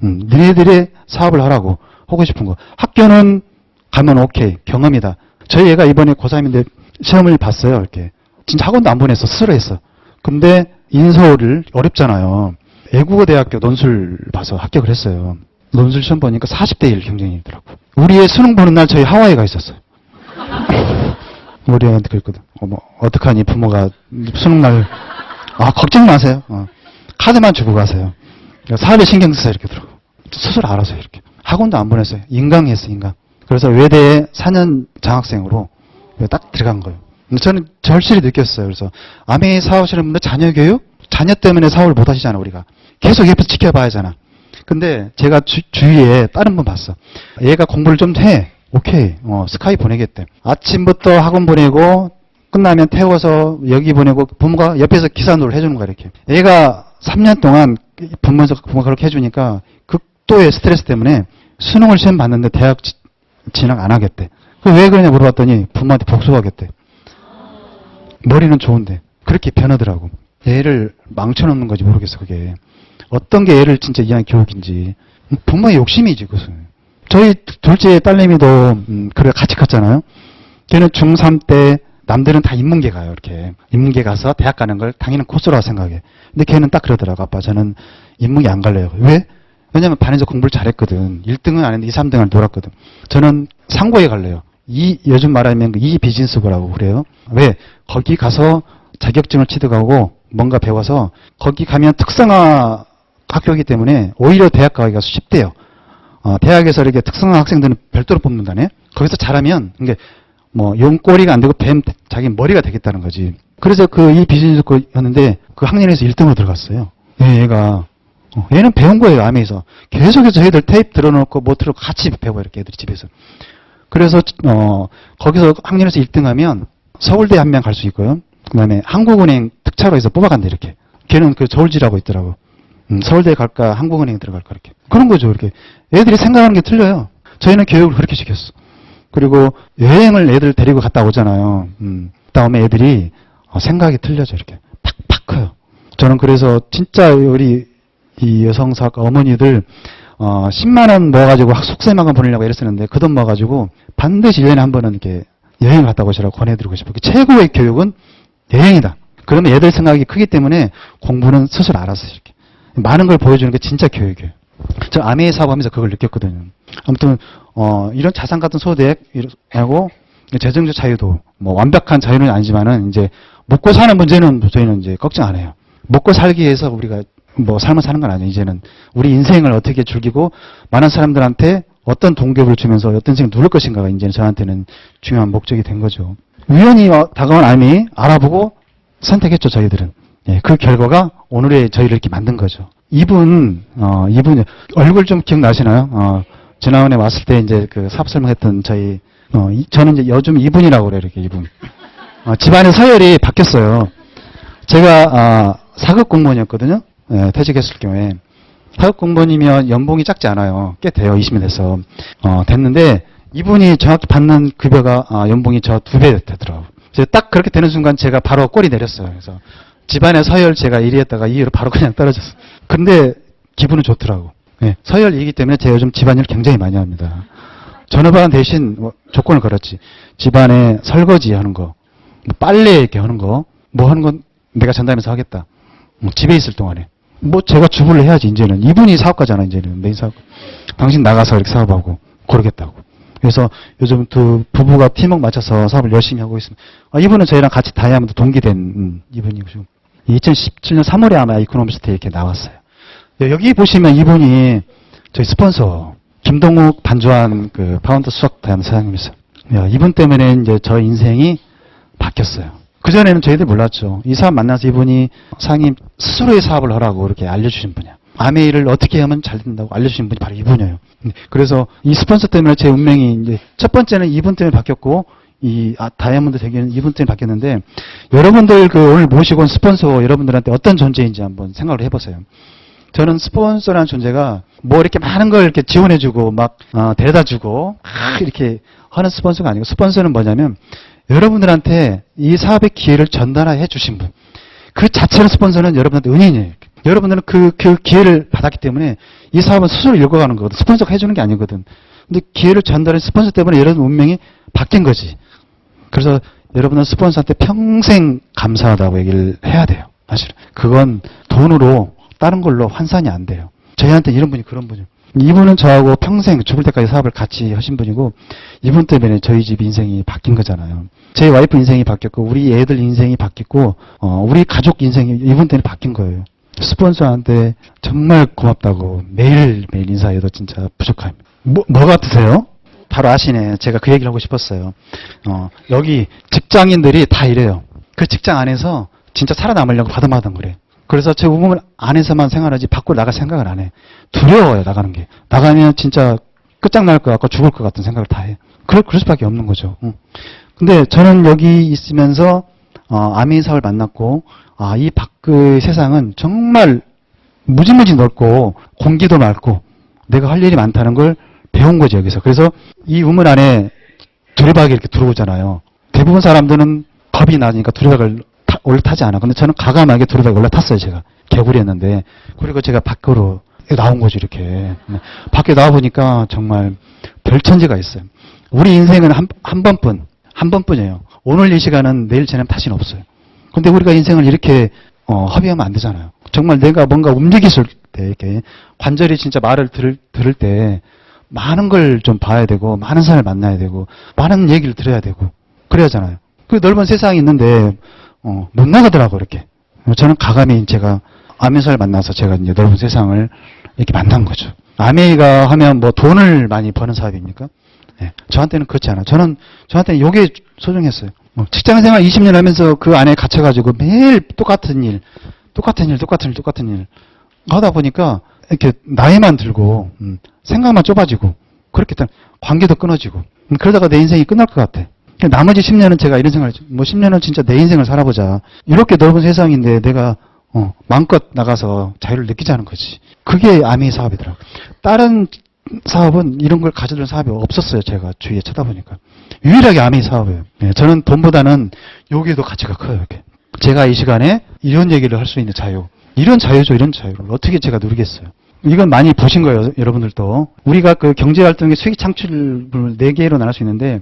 니네들의 사업을 하라고, 하고 싶은 거. 학교는 가면 오케이, 경험이다. 저희 애가 이번에 고3인데 시험을 봤어요, 이렇게. 진짜 학원도 안 보냈어, 스스로 했어. 근데 인서울을 어렵잖아요. 외국어 대학교 논술 봐서 합격을 했어요. 논술 시험 보니까 40대 1 경쟁이더라고. 우리 애 수능 보는 날 저희 하와이에 가 있었어요. 우리 애한테 그랬거든. 어떡하니 부모가 수능 날. 걱정 마세요. 카드만 주고 가세요. 사업에 신경 쓰세요, 이렇게 들어. 스스로 알아서 이렇게. 학원도 안 보냈어요. 인강했어, 인강. 그래서 외대에 4년 장학생으로 딱 들어간 거예요. 근데 저는 절실히 느꼈어요. 그래서 아메 사업하시는 분들 자녀 교육? 자녀 때문에 사업을 못 하시잖아, 우리가. 계속 옆에서 지켜봐야 하잖아. 근데 제가 주위에 다른 분 봤어. 얘가 공부를 좀 해. 오케이. 스카이 보내겠대. 아침부터 학원 보내고 끝나면 태워서 여기 보내고 부모가 옆에서 기사 노를 해주는 거야, 이렇게. 얘가 3년 동안 부모가 그렇게 해주니까 극도의 스트레스 때문에 수능을 시험 봤는데 대학 진학 안 하겠대. 왜 그러냐 물어봤더니 부모한테 복수하겠대. 머리는 좋은데. 그렇게 변하더라고. 애를 망쳐놓는 건지 모르겠어, 그게. 어떤 게 애를 진짜 위한 교육인지. 부모의 욕심이지, 그것은. 저희 둘째 딸내미도, 그래, 같이 컸잖아요. 걔는 중3 때, 남들은 다 인문계 가요, 이렇게. 인문계 가서 대학 가는 걸 당연한 코스라고 생각해. 근데 걔는 딱 그러더라고. 아빠, 저는 인문계 안 갈래요. 왜? 왜냐면 반에서 공부를 잘했거든. 1등은 안 했는데 2, 3등을 놀았거든. 저는 상고에 갈래요. 요즘 말하면 이 비즈니스부라고 그래요. 왜? 거기 가서 자격증을 취득하고 뭔가 배워서 거기 가면 특성화 학교이기 때문에 오히려 대학 가기가 쉽대요. 대학에서 이렇게 특성화 학생들은 별도로 뽑는다네. 거기서 잘하면 이게 뭐 용꼬리가 안 되고 자기 머리가 되겠다는 거지. 그래서 이 비즈니스 였는데 그 학년에서 1등으로 들어갔어요. 얘는 배운 거예요, 아메에서. 계속해서 애들 테이프 들어놓고 뭐 들어놓고 같이 배워, 이렇게 애들이 집에서. 그래서 거기서 학년에서 1등하면 서울대 한 명 갈 수 있고요. 그 다음에 한국은행 특차로 해서 뽑아간대, 이렇게. 걔는 저울질하고 있더라고. 서울대 갈까, 한국은행 들어갈까, 이렇게. 그런 거죠, 이렇게. 애들이 생각하는 게 틀려요. 저희는 교육을 그렇게 시켰어. 그리고 여행을 애들 데리고 갔다 오잖아요. 그다음에 애들이 생각이 틀려져 이렇게 팍팍 커요. 저는 그래서 진짜 우리 이 여성사학과 어머니들 10만 원 모아가지고 숙소에만 보내려고 애쓰는데 그 돈 모아가지고 반드시 1년에 한 번은 이렇게 여행을 갔다 오시라고 권해드리고 싶어요. 최고의 교육은 여행이다. 그러면 애들 생각이 크기 때문에 공부는 스스로 알아서 이렇게 많은 걸 보여주는 게 진짜 교육이에요. 저 아메이 사업하면서 그걸 느꼈거든요. 아무튼 이런 자산 같은 소득하고 재정적 자유도 뭐 완벽한 자유는 아니지만은 이제 먹고 사는 문제는 저희는 이제 걱정 안 해요. 먹고 살기 위해서 우리가 뭐 삶을 사는 건 아니에요. 이제는 우리 인생을 어떻게 즐기고 많은 사람들한테 어떤 동기부를 주면서 어떤 인생을 누릴 것인가가 이제는 저한테는 중요한 목적이 된 거죠. 우연히 다가온 아메이 알아보고 선택했죠. 저희들은. 예, 그 결과가 오늘의 저희를 이렇게 만든 거죠. 이분 얼굴 좀 기억나시나요? 지난번에 왔을 때 이제 그 사업 설명했던 저는 이제 요즘 이분이라고 그래요. 이렇게 이분. 집안의 서열이 바뀌었어요. 제가 사급 공무원이었거든요. 예, 퇴직했을 경우에. 사급 공무원이면 연봉이 작지 않아요. 꽤 돼요. 20년 돼서. 됐는데 이분이 정확히 받는 급여가 연봉이 저 2배 되더라고요. 그래서 딱 그렇게 되는 순간 제가 바로 꼴이 내렸어요. 그래서 집안의 서열 제가 1위 했다가 2위로 바로 그냥 떨어졌어요. 근데 기분은 좋더라고. 예, 서열 2위이기 때문에 제가 요즘 집안일을 굉장히 많이 합니다. 전업한 대신 조건을 걸었지. 집안에 설거지 하는 거, 뭐 빨래 이렇게 하는 거, 뭐 하는 건 내가 전담해서 하겠다. 집에 있을 동안에. 뭐 제가 주부를 해야지 이제는. 이분이 사업가잖아 이제는. 메인 사업. 당신 나가서 이렇게 사업하고 그러겠다고. 그래서 요즘 두 부부가 팀워크 맞춰서 사업을 열심히 하고 있습니다. 이분은 저희랑 같이 다이아몬드 동기된 이분이고 지금 2017년 3월에 아마 이코노미스트에 이렇게 나왔어요. 여기 보시면 이분이 저희 스폰서 김동욱 반주한 그 파운드 수석단 사장님이세요. 이분 때문에 이제 저희 인생이 바뀌었어요. 그전에는 저희들 몰랐죠. 이 사람 만나서 이분이 사장님 스스로의 사업을 하라고 이렇게 알려주신 분이야. 아메이를 어떻게 하면 잘 된다고 알려주신 분이 바로 이분이에요. 그래서 이 스폰서 때문에 제 운명이 이제 첫 번째는 이분 때문에 바뀌었고, 다이아몬드 되기는 이분 때문에 바뀌었는데, 여러분들 오늘 모시고 온 스폰서 여러분들한테 어떤 존재인지 한번 생각을 해보세요. 저는 스폰서라는 존재가 뭐 이렇게 많은 걸 이렇게 지원해주고 막 데려다주고 이렇게 하는 스폰서가 아니고, 스폰서는 뭐냐면 여러분들한테 이 사업의 기회를 전달해 주신 분. 그 자체로 스폰서는 여러분한테 은인이에요. 여러분들은 그 기회를 받았기 때문에 이 사업은 스스로 읽어가는 거거든. 스폰서가 해주는 게 아니거든. 근데 기회를 전달한 스폰서 때문에 여러분 운명이 바뀐 거지. 그래서 여러분은 스폰서한테 평생 감사하다고 얘기를 해야 돼요. 사실은. 그건 돈으로 다른 걸로 환산이 안 돼요. 저희한테 이런 분이 그런 분이에요. 이분은 저하고 평생 죽을 때까지 사업을 같이 하신 분이고, 이분 때문에 저희 집 인생이 바뀐 거잖아요. 제 와이프 인생이 바뀌었고, 우리 애들 인생이 바뀌었고, 우리 가족 인생이 이분 때문에 바뀐 거예요. 스폰서한테 정말 고맙다고 매일매일 인사해도 진짜 부족합니다. 뭐 같으세요? 바로 아시네. 제가 그 얘기를 하고 싶었어요. 여기 직장인들이 다 이래요. 그 직장 안에서 진짜 살아남으려고 바둥바둥 그래. 그래서 제 우물 안에서만 생활하지 밖으로 나갈 생각을 안 해. 두려워요, 나가는 게. 나가면 진짜 끝장날 것 같고 죽을 것 같은 생각을 다 해. 그럴 수밖에 없는 거죠. 근데 저는 여기 있으면서 아메이 사업을 만났고, 이 밖의 세상은 정말 무지무지 넓고 공기도 맑고 내가 할 일이 많다는 걸 배운 거죠, 여기서. 그래서 이 우물 안에 두레박이 이렇게 들어오잖아요. 대부분 사람들은 겁이 나니까 두레박을 올라타지 않아. 근데 저는 과감하게 두레박에 올라탔어요, 제가. 개구리였는데. 그리고 제가 밖으로 나온 거죠, 이렇게. 밖에 나와보니까 정말 별천지가 있어요. 우리 인생은 한 번뿐이에요. 오늘 이 시간은 내일 지나면 다시는 없어요. 근데 우리가 인생을 이렇게 허비하면 안 되잖아요. 정말 내가 뭔가 움직였을 때, 이렇게 관절이 진짜 말을 들을 때 많은 걸 좀 봐야 되고, 많은 사람을 만나야 되고, 많은 얘기를 들어야 되고, 그래야 하잖아요. 그 넓은 세상이 있는데 못 나가더라고, 이렇게. 저는 가감히 제가 아메이사를 만나서 제가 이제 넓은 세상을 이렇게 만난 거죠. 아메이가 하면 뭐 돈을 많이 버는 사업입니까? 네. 저한테는 그렇지 않아요. 저한테는 이게 소중했어요. 직장생활 20년 하면서 그 안에 갇혀가지고 매일 똑같은 일 하다 보니까 이렇게 나이만 들고 생각만 좁아지고 그렇게 관계도 끊어지고 그러다가 내 인생이 끝날 것 같아. 나머지 10년은 제가 이런 생각을 했죠. 10년은 진짜 내 인생을 살아보자. 이렇게 넓은 세상인데 내가 마음껏 나가서 자유를 느끼자는 거지. 그게 아메이 사업이더라고요. 다른 사업은 이런 걸 가져들 사업이 없었어요. 제가 주위에 쳐다보니까. 유일하게 아메이 사업이에요. 예, 저는 돈보다는 여기에도 가치가 커요. 이렇게. 제가 이 시간에 이런 얘기를 할 수 있는 자유. 이런 자유죠. 이런 자유를. 어떻게 제가 누리겠어요. 이건 많이 보신 거예요. 여러분들도. 우리가 그 경제활동의 수익 창출을 4개로 나눌 수 있는데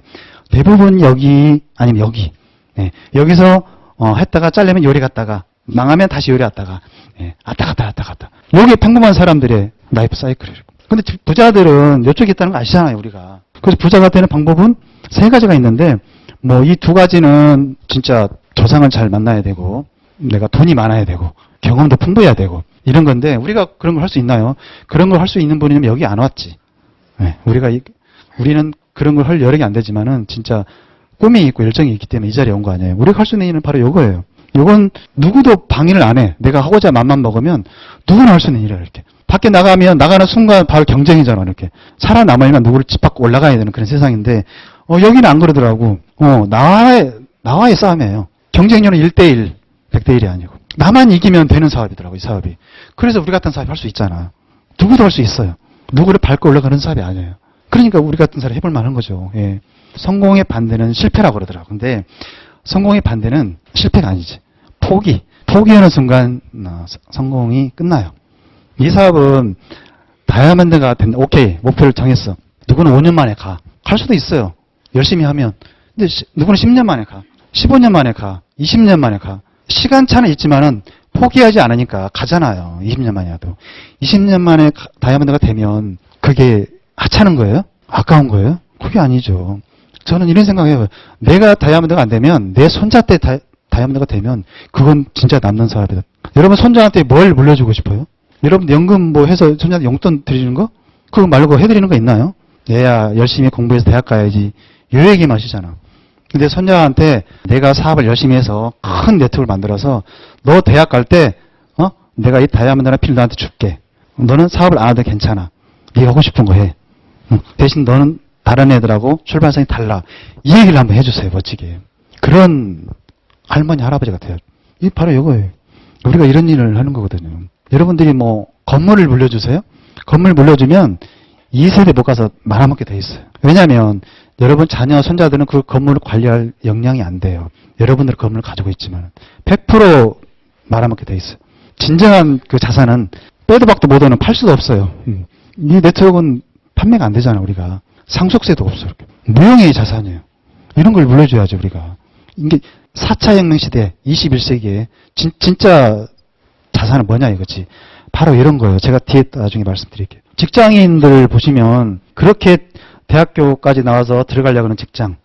대부분 여기 아니면 여기. 예, 여기서 했다가 잘리면 요리 갔다가 망하면 다시 요리 갔다가 예, 왔다 갔다. 요게 평범한 사람들의 라이프 사이클이에요. 근데 부자들은 이쪽에 있다는 거 아시잖아요, 우리가. 그래서 부자가 되는 방법은 3가지가 있는데, 뭐, 이 2가지는 진짜 조상을 잘 만나야 되고, 내가 돈이 많아야 되고, 경험도 풍부해야 되고, 이런 건데, 우리가 그런 걸 할 수 있나요? 그런 걸 할 수 있는 분이면 여기 안 왔지. 네, 우리는 그런 걸 할 여력이 안 되지만은, 진짜 꿈이 있고 열정이 있기 때문에 이 자리에 온 거 아니에요. 우리가 할 수 있는 일은 바로 이거예요. 이건 누구도 방해를 안 해. 내가 하고자 맘만 먹으면 누구나 할 수 있는 일이야, 이렇게. 밖에 나가는 순간 바로 경쟁이잖아, 이렇게. 살아남아야만 누구를 짚받고 올라가야 되는 그런 세상인데, 여기는 안 그러더라고. 나와의 싸움이에요. 경쟁률은 1대1, 100대1이 아니고. 나만 이기면 되는 사업이더라고, 이 사업이. 그래서 우리 같은 사업이 할 수 있잖아. 누구도 할 수 있어요. 누구를 밟고 올라가는 사업이 아니에요. 그러니까 우리 같은 사람이 해볼 만한 거죠. 예. 성공의 반대는 실패라고 그러더라고. 근데 성공의 반대는 실패가 아니지. 포기하는 순간 성공이 끝나요. 이 사업은 다이아몬드가 된다. 오케이. 목표를 정했어. 누구는 5년 만에 가. 갈 수도 있어요. 열심히 하면. 근데 누구는 10년 만에 가. 15년 만에 가. 20년 만에 가. 시간차는 있지만은 포기하지 않으니까 가잖아요. 20년 만이라도. 20년 만에 다이아몬드가 되면 그게 하찮은 거예요? 아까운 거예요? 그게 아니죠. 저는 이런 생각해요. 내가 다이아몬드가 안 되면 내 손자 때 다이아몬드가 되면 그건 진짜 남는 사업이다. 여러분 손자한테 뭘 물려주고 싶어요? 여러분 연금 뭐 해서 손자한테 용돈 드리는 거? 그거 말고 해드리는 거 있나요? 얘야 열심히 공부해서 대학 가야지. 요 얘기 마시잖아. 근데 손자한테 내가 사업을 열심히 해서 큰 네트워크를 만들어서 너 대학 갈 때 내가 이 다이아몬드나 필 너한테 줄게. 너는 사업을 안 해도 괜찮아. 네가 하고 싶은 거 해. 대신 너는 다른 애들하고 출발선이 달라. 이 얘기를 한번 해주세요. 멋지게. 그런 할머니 할아버지 같아요. 이 바로 이거예요. 우리가 이런 일을 하는 거거든요. 여러분들이 뭐 건물을 물려주세요. 건물 물려주면 2세대 못 가서 말아먹게 돼 있어요. 왜냐하면 여러분 자녀 손자들은 그 건물을 관리할 역량이 안 돼요. 여러분들 건물을 가지고 있지만 100% 말아먹게 돼 있어요. 진정한 그 자산은 빼도 박도 못하는 팔 수도 없어요. 이 네트워크는 판매가 안 되잖아. 우리가 상속세도 없어. 이렇게. 무형의 자산이에요. 이런 걸 물려줘야죠. 우리가. 이게 4차 혁명 시대 21세기에 진짜 자산은 뭐냐 이거지. 바로 이런 거예요. 제가 뒤에 나중에 말씀드릴게요. 직장인들 보시면 그렇게 대학교까지 나와서 들어가려고 하는 직장,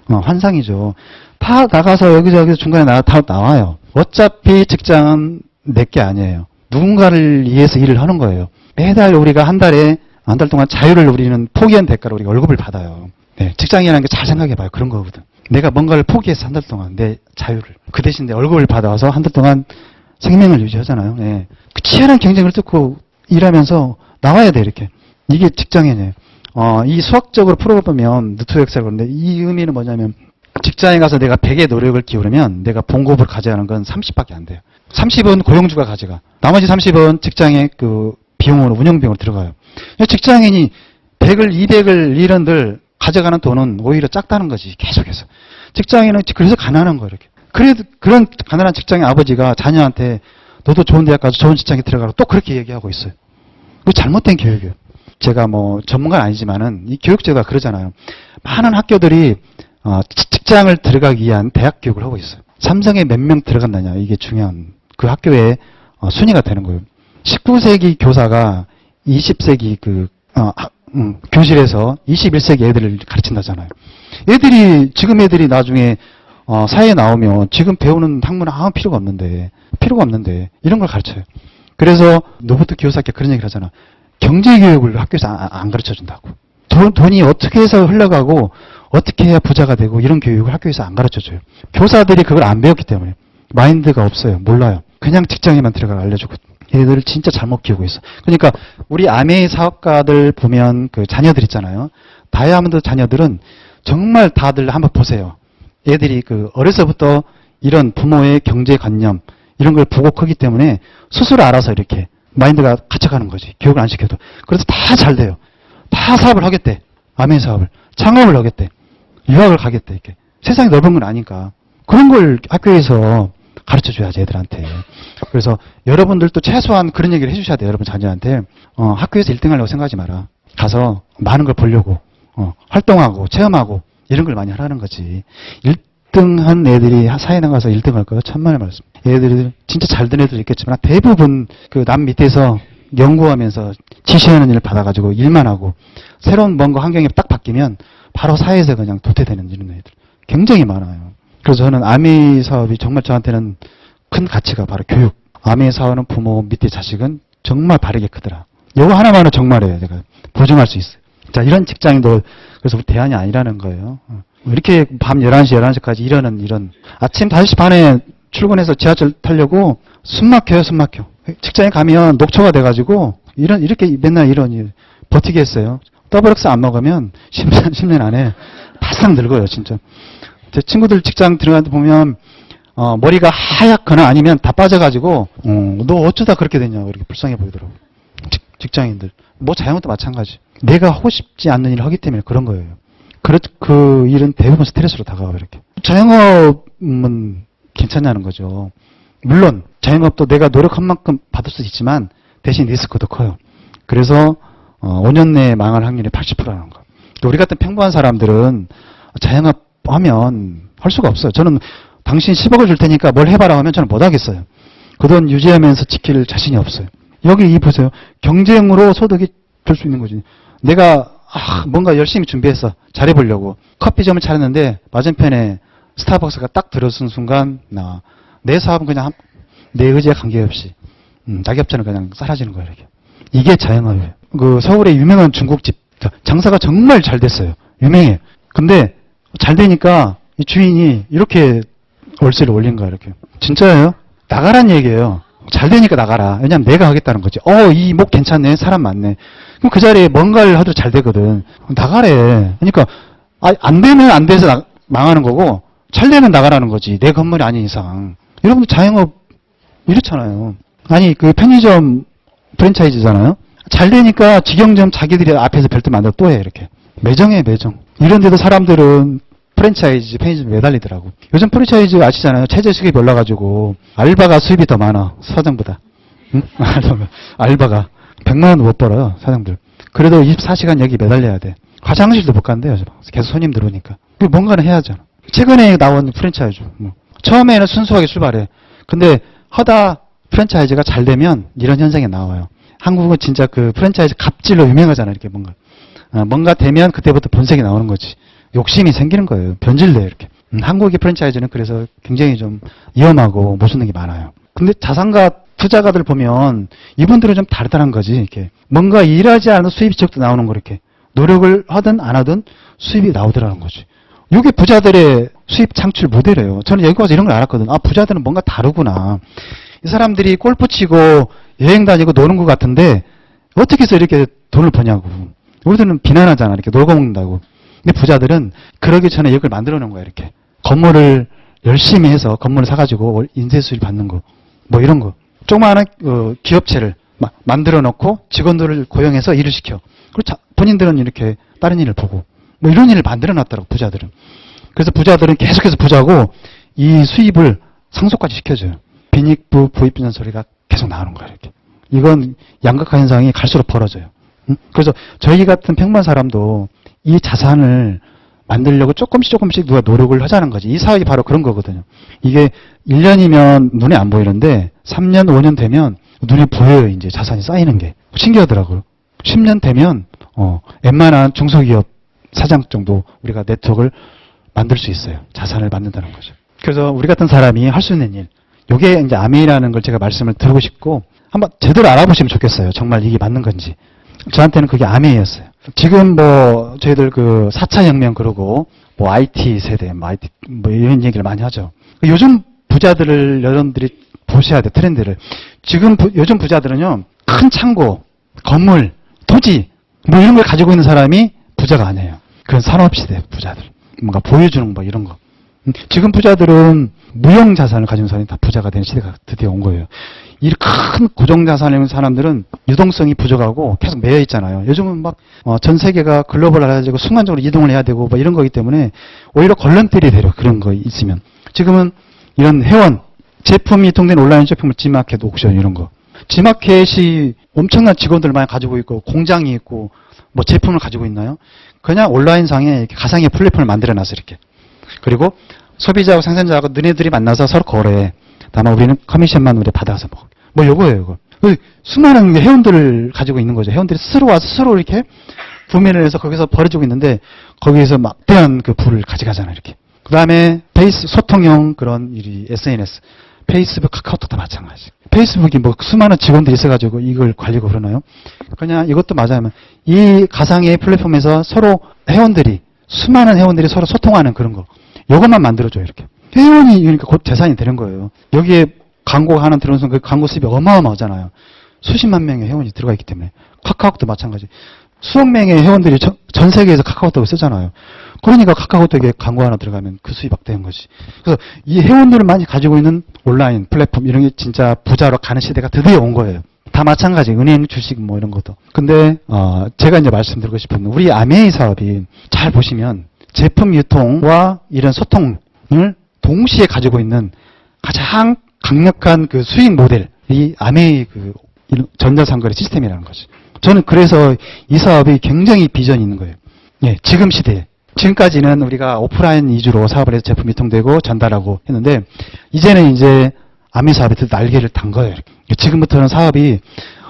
환상이죠. 다 나가서 여기저기 중간에 다 나와요. 어차피 직장은 내게 아니에요. 누군가를 위해서 일을 하는 거예요. 매달 우리가 한 달 동안 자유를 우리는 포기한 대가로 우리가 월급을 받아요. 네, 직장이라는 게 잘 생각해봐요. 그런 거거든. 내가 뭔가를 포기해서 한 달 동안 내 자유를. 그 대신 내 월급을 받아서 한 달 동안 생명을 유지하잖아요. 네. 그 치열한 경쟁을 뚫고 일하면서 나와야 돼, 이렇게. 이게 직장인이에요. 이 수학적으로 풀어보면 누트렉스라고 그러는데 이 의미는 뭐냐면 직장에 가서 내가 100의 노력을 기울이면 내가 봉급을 가져가는 건 30밖에 안 돼요. 30은 고용주가 가져가. 나머지 30은 직장의 그 비용으로, 운영비용으로 들어가요. 직장인이 100을, 200을 이런들 가져가는 돈은 오히려 작다는 거지, 계속해서. 직장인은 그래서 가난한 거예요, 이렇게. 그래도 그런 가난한 직장의 아버지가 자녀한테 너도 좋은 대학 가서 좋은 직장에 들어가라고 또 그렇게 얘기하고 있어요. 그거 잘못된 교육이에요. 제가 뭐 전문가는 아니지만은 이 교육제도가 그러잖아요. 많은 학교들이 직장을 들어가기 위한 대학 교육을 하고 있어요. 삼성에 몇 명 들어간다냐, 이게 중요한 그 학교의 순위가 되는 거예요. 19세기 교사가 20세기 교실에서 21세기 애들을 가르친다잖아요. 지금 애들이 나중에 사회에 나오면 지금 배우는 학문은 아무 필요가 없는데 이런 걸 가르쳐요. 그래서 노부트 교사께 그런 얘기를 하잖아. 경제교육을 학교에서 안 가르쳐준다고. 돈이 어떻게 해서 흘러가고 어떻게 해야 부자가 되고 이런 교육을 학교에서 안 가르쳐줘요. 교사들이 그걸 안 배웠기 때문에. 마인드가 없어요. 몰라요. 그냥 직장에만 들어가 알려주고. 얘들을 진짜 잘못 키우고 있어. 그러니까 우리 아메이 사업가들 보면 그 자녀들 있잖아요. 다이아몬드 자녀들은 정말 다들 한번 보세요. 얘들이 그 어려서부터 이런 부모의 경제관념 이런 걸 보고 크기 때문에 스스로 알아서 이렇게 마인드가 갇혀가는 거지. 교육을 안 시켜도. 그래서 다 잘 돼요. 다 사업을 하겠대. 아멘 사업을. 창업을 하겠대. 유학을 가겠대. 이렇게. 세상이 넓은 건 아니까. 그런 걸 학교에서 가르쳐 줘야지, 애들한테. 그래서 여러분들도 최소한 그런 얘기를 해주셔야 돼요. 여러분 자녀한테. 학교에서 1등 하려고 생각하지 마라. 가서 많은 걸 보려고, 활동하고, 체험하고, 이런 걸 많이 하라는 거지. 1등 한 애들이 사회 나가서 1등 할까요? 천만의 말씀. 애들이 진짜 잘 된 애들 있겠지만 대부분 그 남 밑에서 연구하면서 지시하는 일을 받아가지고 일만 하고 새로운 뭔가 환경이 딱 바뀌면 바로 사회에서 그냥 도태되는 이런 애들 굉장히 많아요. 그래서 저는 아미 사업이 정말 저한테는 큰 가치가 바로 교육. 아미 사업은 부모 밑에 자식은 정말 바르게 크더라. 이거 하나만은 정말이에요. 제가 보증할 수 있어요. 자, 이런 직장인도 그래서 우리 대안이 아니라는 거예요. 이렇게 밤 11시, 11시까지 이러는 이런 아침 5시 반에 출근해서 지하철 타려고 숨 막혀요, 숨 막혀. 직장에 가면 녹초가 돼가지고 이렇게 맨날 버티게 했어요. 더블엑스 안 먹으면 10년 안에 바싹 늙어요, 진짜. 제 친구들 직장 들어가다 보면 머리가 하얗거나 아니면 다 빠져가지고 너 어쩌다 그렇게 됐냐고 이렇게 불쌍해 보이더라고. 직장인들. 뭐 자영업도 마찬가지. 내가 하고 싶지 않는 일을 하기 때문에 그런 거예요. 그 일은 대부분 스트레스로 다가와요, 이렇게. 자영업은 괜찮냐는 거죠. 물론 자영업도 내가 노력한 만큼 받을 수 있지만 대신 리스크도 커요. 그래서 5년 내에 망할 확률이 80%라는 거. 우리 같은 평범한 사람들은 자영업 하면 할 수가 없어요. 저는 당신 10억을 줄 테니까 뭘 해봐라 하면 저는 못 하겠어요. 그 돈 유지하면서 지킬 자신이 없어요. 여기 보세요. 경쟁으로 소득이 될 수 있는 거지. 내가 뭔가 열심히 준비해서 잘해보려고 커피점을 차렸는데 맞은편에 스타벅스가 딱 들어선 순간 내 사업은 그냥 내 의지에 관계없이 낙엽처럼 그냥 사라지는 거예요. 이렇게. 이게 자영업이에요. 그 서울의 유명한 중국집 장사가 정말 잘 됐어요. 유명해. 근데 잘 되니까 이 주인이 이렇게 월세를 올린 거야. 이렇게. 진짜예요? 나가란 얘기예요. 잘 되니까 나가라. 왜냐면 내가 하겠다는 거지. 이 목 괜찮네. 사람 많네. 그럼 그 자리에 뭔가를 하도 잘 되거든. 나가래. 그러니까 안 되면 안 돼서 망하는 거고 잘 되면 나가라는 거지. 내 건물이 아닌 이상. 여러분들 자영업 이렇잖아요. 아니 그 편의점 프랜차이즈잖아요. 잘 되니까 직영점 자기들이 앞에서 별도 만들어 또 해. 이렇게. 매정해 매정. 이런 데도 사람들은 프랜차이즈 편의점 매달리더라고. 요즘 프랜차이즈 아시잖아요. 최저 수입이 올라가지고 알바가 수입이 더 많아. 사장보다. 응? 알바가 100만 원도 못 벌어요. 사장들. 그래도 24시간 여기 매달려야 돼. 화장실도 못 간대요. 계속 손님 들어오니까. 뭔가는 해야죠. 최근에 나온 프랜차이즈. 처음에는 순수하게 출발해. 근데 하다 프랜차이즈가 잘 되면 이런 현상이 나와요. 한국은 진짜 그 프랜차이즈 갑질로 유명하잖아요. 이렇게 뭔가 되면 그때부터 본색이 나오는 거지. 욕심이 생기는 거예요. 변질돼 이렇게. 한국의 프랜차이즈는 그래서 굉장히 좀 위험하고 못 쓰는 게 많아요. 근데 자산가 투자가들 보면 이분들은 좀 다르다는 거지. 이렇게 뭔가 일하지 않은 수입이 적도 나오는 거 이렇게 노력을 하든 안 하든 수입이 나오더라는 거지. 이게 부자들의 수입 창출 모델이에요. 저는 여기 와서 이런 걸 알았거든. 부자들은 뭔가 다르구나. 이 사람들이 골프 치고 여행 다니고 노는 것 같은데 어떻게 해서 이렇게 돈을 버냐고. 우리들은 비난하잖아. 이렇게 놀고 먹는다고. 근데 부자들은 그러기 전에 이걸 만들어 놓은 거야. 이렇게 건물을 열심히 해서 건물을 사가지고 인쇄 수입 받는 거. 뭐 이런 거. 조그마한 기업체를 만들어 놓고 직원들을 고용해서 일을 시켜. 그리고 본인들은 이렇게 다른 일을 보고. 뭐 이런 일을 만들어 놨더라고, 부자들은. 그래서 부자들은 계속해서 부자고 이 수입을 상속까지 시켜줘요. 빈익부 부익부는 소리가 계속 나오는 거예요, 이렇게. 이건 양극화 현상이 갈수록 벌어져요. 응? 그래서 저희 같은 평범한 사람도 이 자산을 만들려고 조금씩 누가 노력을 하자는 거지. 이 사업이 바로 그런 거거든요. 이게 1년이면 눈에 안 보이는데 3년, 5년 되면 눈에 보여요, 이제 자산이 쌓이는 게. 신기하더라고요. 10년 되면 웬만한 중소기업 사장 정도 우리가 네트워크를 만들 수 있어요. 자산을 만든다는 거죠. 그래서 우리 같은 사람이 할 수 있는 일. 요게 이제 아메이라는 걸 제가 말씀을 드리고 싶고 한번 제대로 알아보시면 좋겠어요. 정말 이게 맞는 건지. 저한테는 그게 아메이였어요. 지금 뭐 저희들 그 4차 혁명 그러고 뭐 IT 세대, IT 뭐 이런 얘기를 많이 하죠. 요즘 부자들을 여러분들이 보셔야 돼. 트렌드를. 지금 요즘 부자들은요. 큰 창고, 건물, 토지 뭐 이런 걸 가지고 있는 사람이 부자가 아니에요. 그건 산업시대 부자들. 뭔가 보여주는 뭐 이런 거. 지금 부자들은 무형 자산을 가진 사람이 다 부자가 되는 시대가 드디어 온 거예요. 이 큰 고정자산을 있는 사람들은 유동성이 부족하고 계속 매여 있잖아요. 요즘은 막 전 세계가 글로벌화해지고 순간적으로 이동을 해야 되고 뭐 이런 거기 때문에 오히려 걸림돌이 되려 그런 거 있으면. 지금은 이런 회원 제품이 유통된 온라인 쇼핑몰 G마켓, 옥션 이런 거. G마켓이 엄청난 직원들 많이 가지고 있고 공장이 있고 뭐 제품을 가지고 있나요? 그냥 온라인상에 이렇게 가상의 플랫폼을 만들어놨어 이렇게. 그리고 소비자하고 생산자하고 너네들이 만나서 서로 거래해. 다만 우리는 커미션만 우리 받아서 뭐 요거예요, 요거. 수많은 회원들을 가지고 있는 거죠. 회원들이 스스로 와서 스스로 이렇게 구매를 해서 거기서 벌어지고 있는데 거기에서 막대한 그 부를 가져가잖아요, 이렇게. 그 다음에 베이스 소통형 그런 일이 SNS. 페이스북, 카카오톡 다 마찬가지. 페이스북이 뭐 수많은 직원들이 있어가지고 이걸 관리고 그러나요? 그냥 이것도 맞아요. 이 가상의 플랫폼에서 서로 회원들이, 수많은 회원들이 서로 소통하는 그런 거. 요것만 만들어줘요, 이렇게. 회원이 그러니까 곧 재산이 되는 거예요. 여기에 광고가 하나 들어오는 순간 그 광고 수입이 어마어마하잖아요. 수십만 명의 회원이 들어가 있기 때문에. 카카오톡도 마찬가지. 수억 명의 회원들이 전 세계에서 카카오톡을 쓰잖아요. 그러니까 카카오톡에 광고 하나 들어가면 그 수입이 막 되는 거지. 그래서 이 회원들을 많이 가지고 있는 온라인 플랫폼 이런 게 진짜 부자로 가는 시대가 드디어 온 거예요. 다 마찬가지. 은행, 주식 뭐 이런 것도. 근데 제가 이제 말씀드리고 싶은 우리 아메이 사업이 잘 보시면 제품 유통과 이런 소통을 동시에 가지고 있는 가장 강력한 그 수익 모델이 아메이 그 전자상거래 시스템이라는 거죠. 저는 그래서 이 사업이 굉장히 비전이 있는 거예요. 예, 지금 시대에. 지금까지는 우리가 오프라인 위주로 사업을 해서 제품 유통되고 전달하고 했는데 이제는 이제 아메이 사업에 날개를 단 거예요. 지금부터는 사업이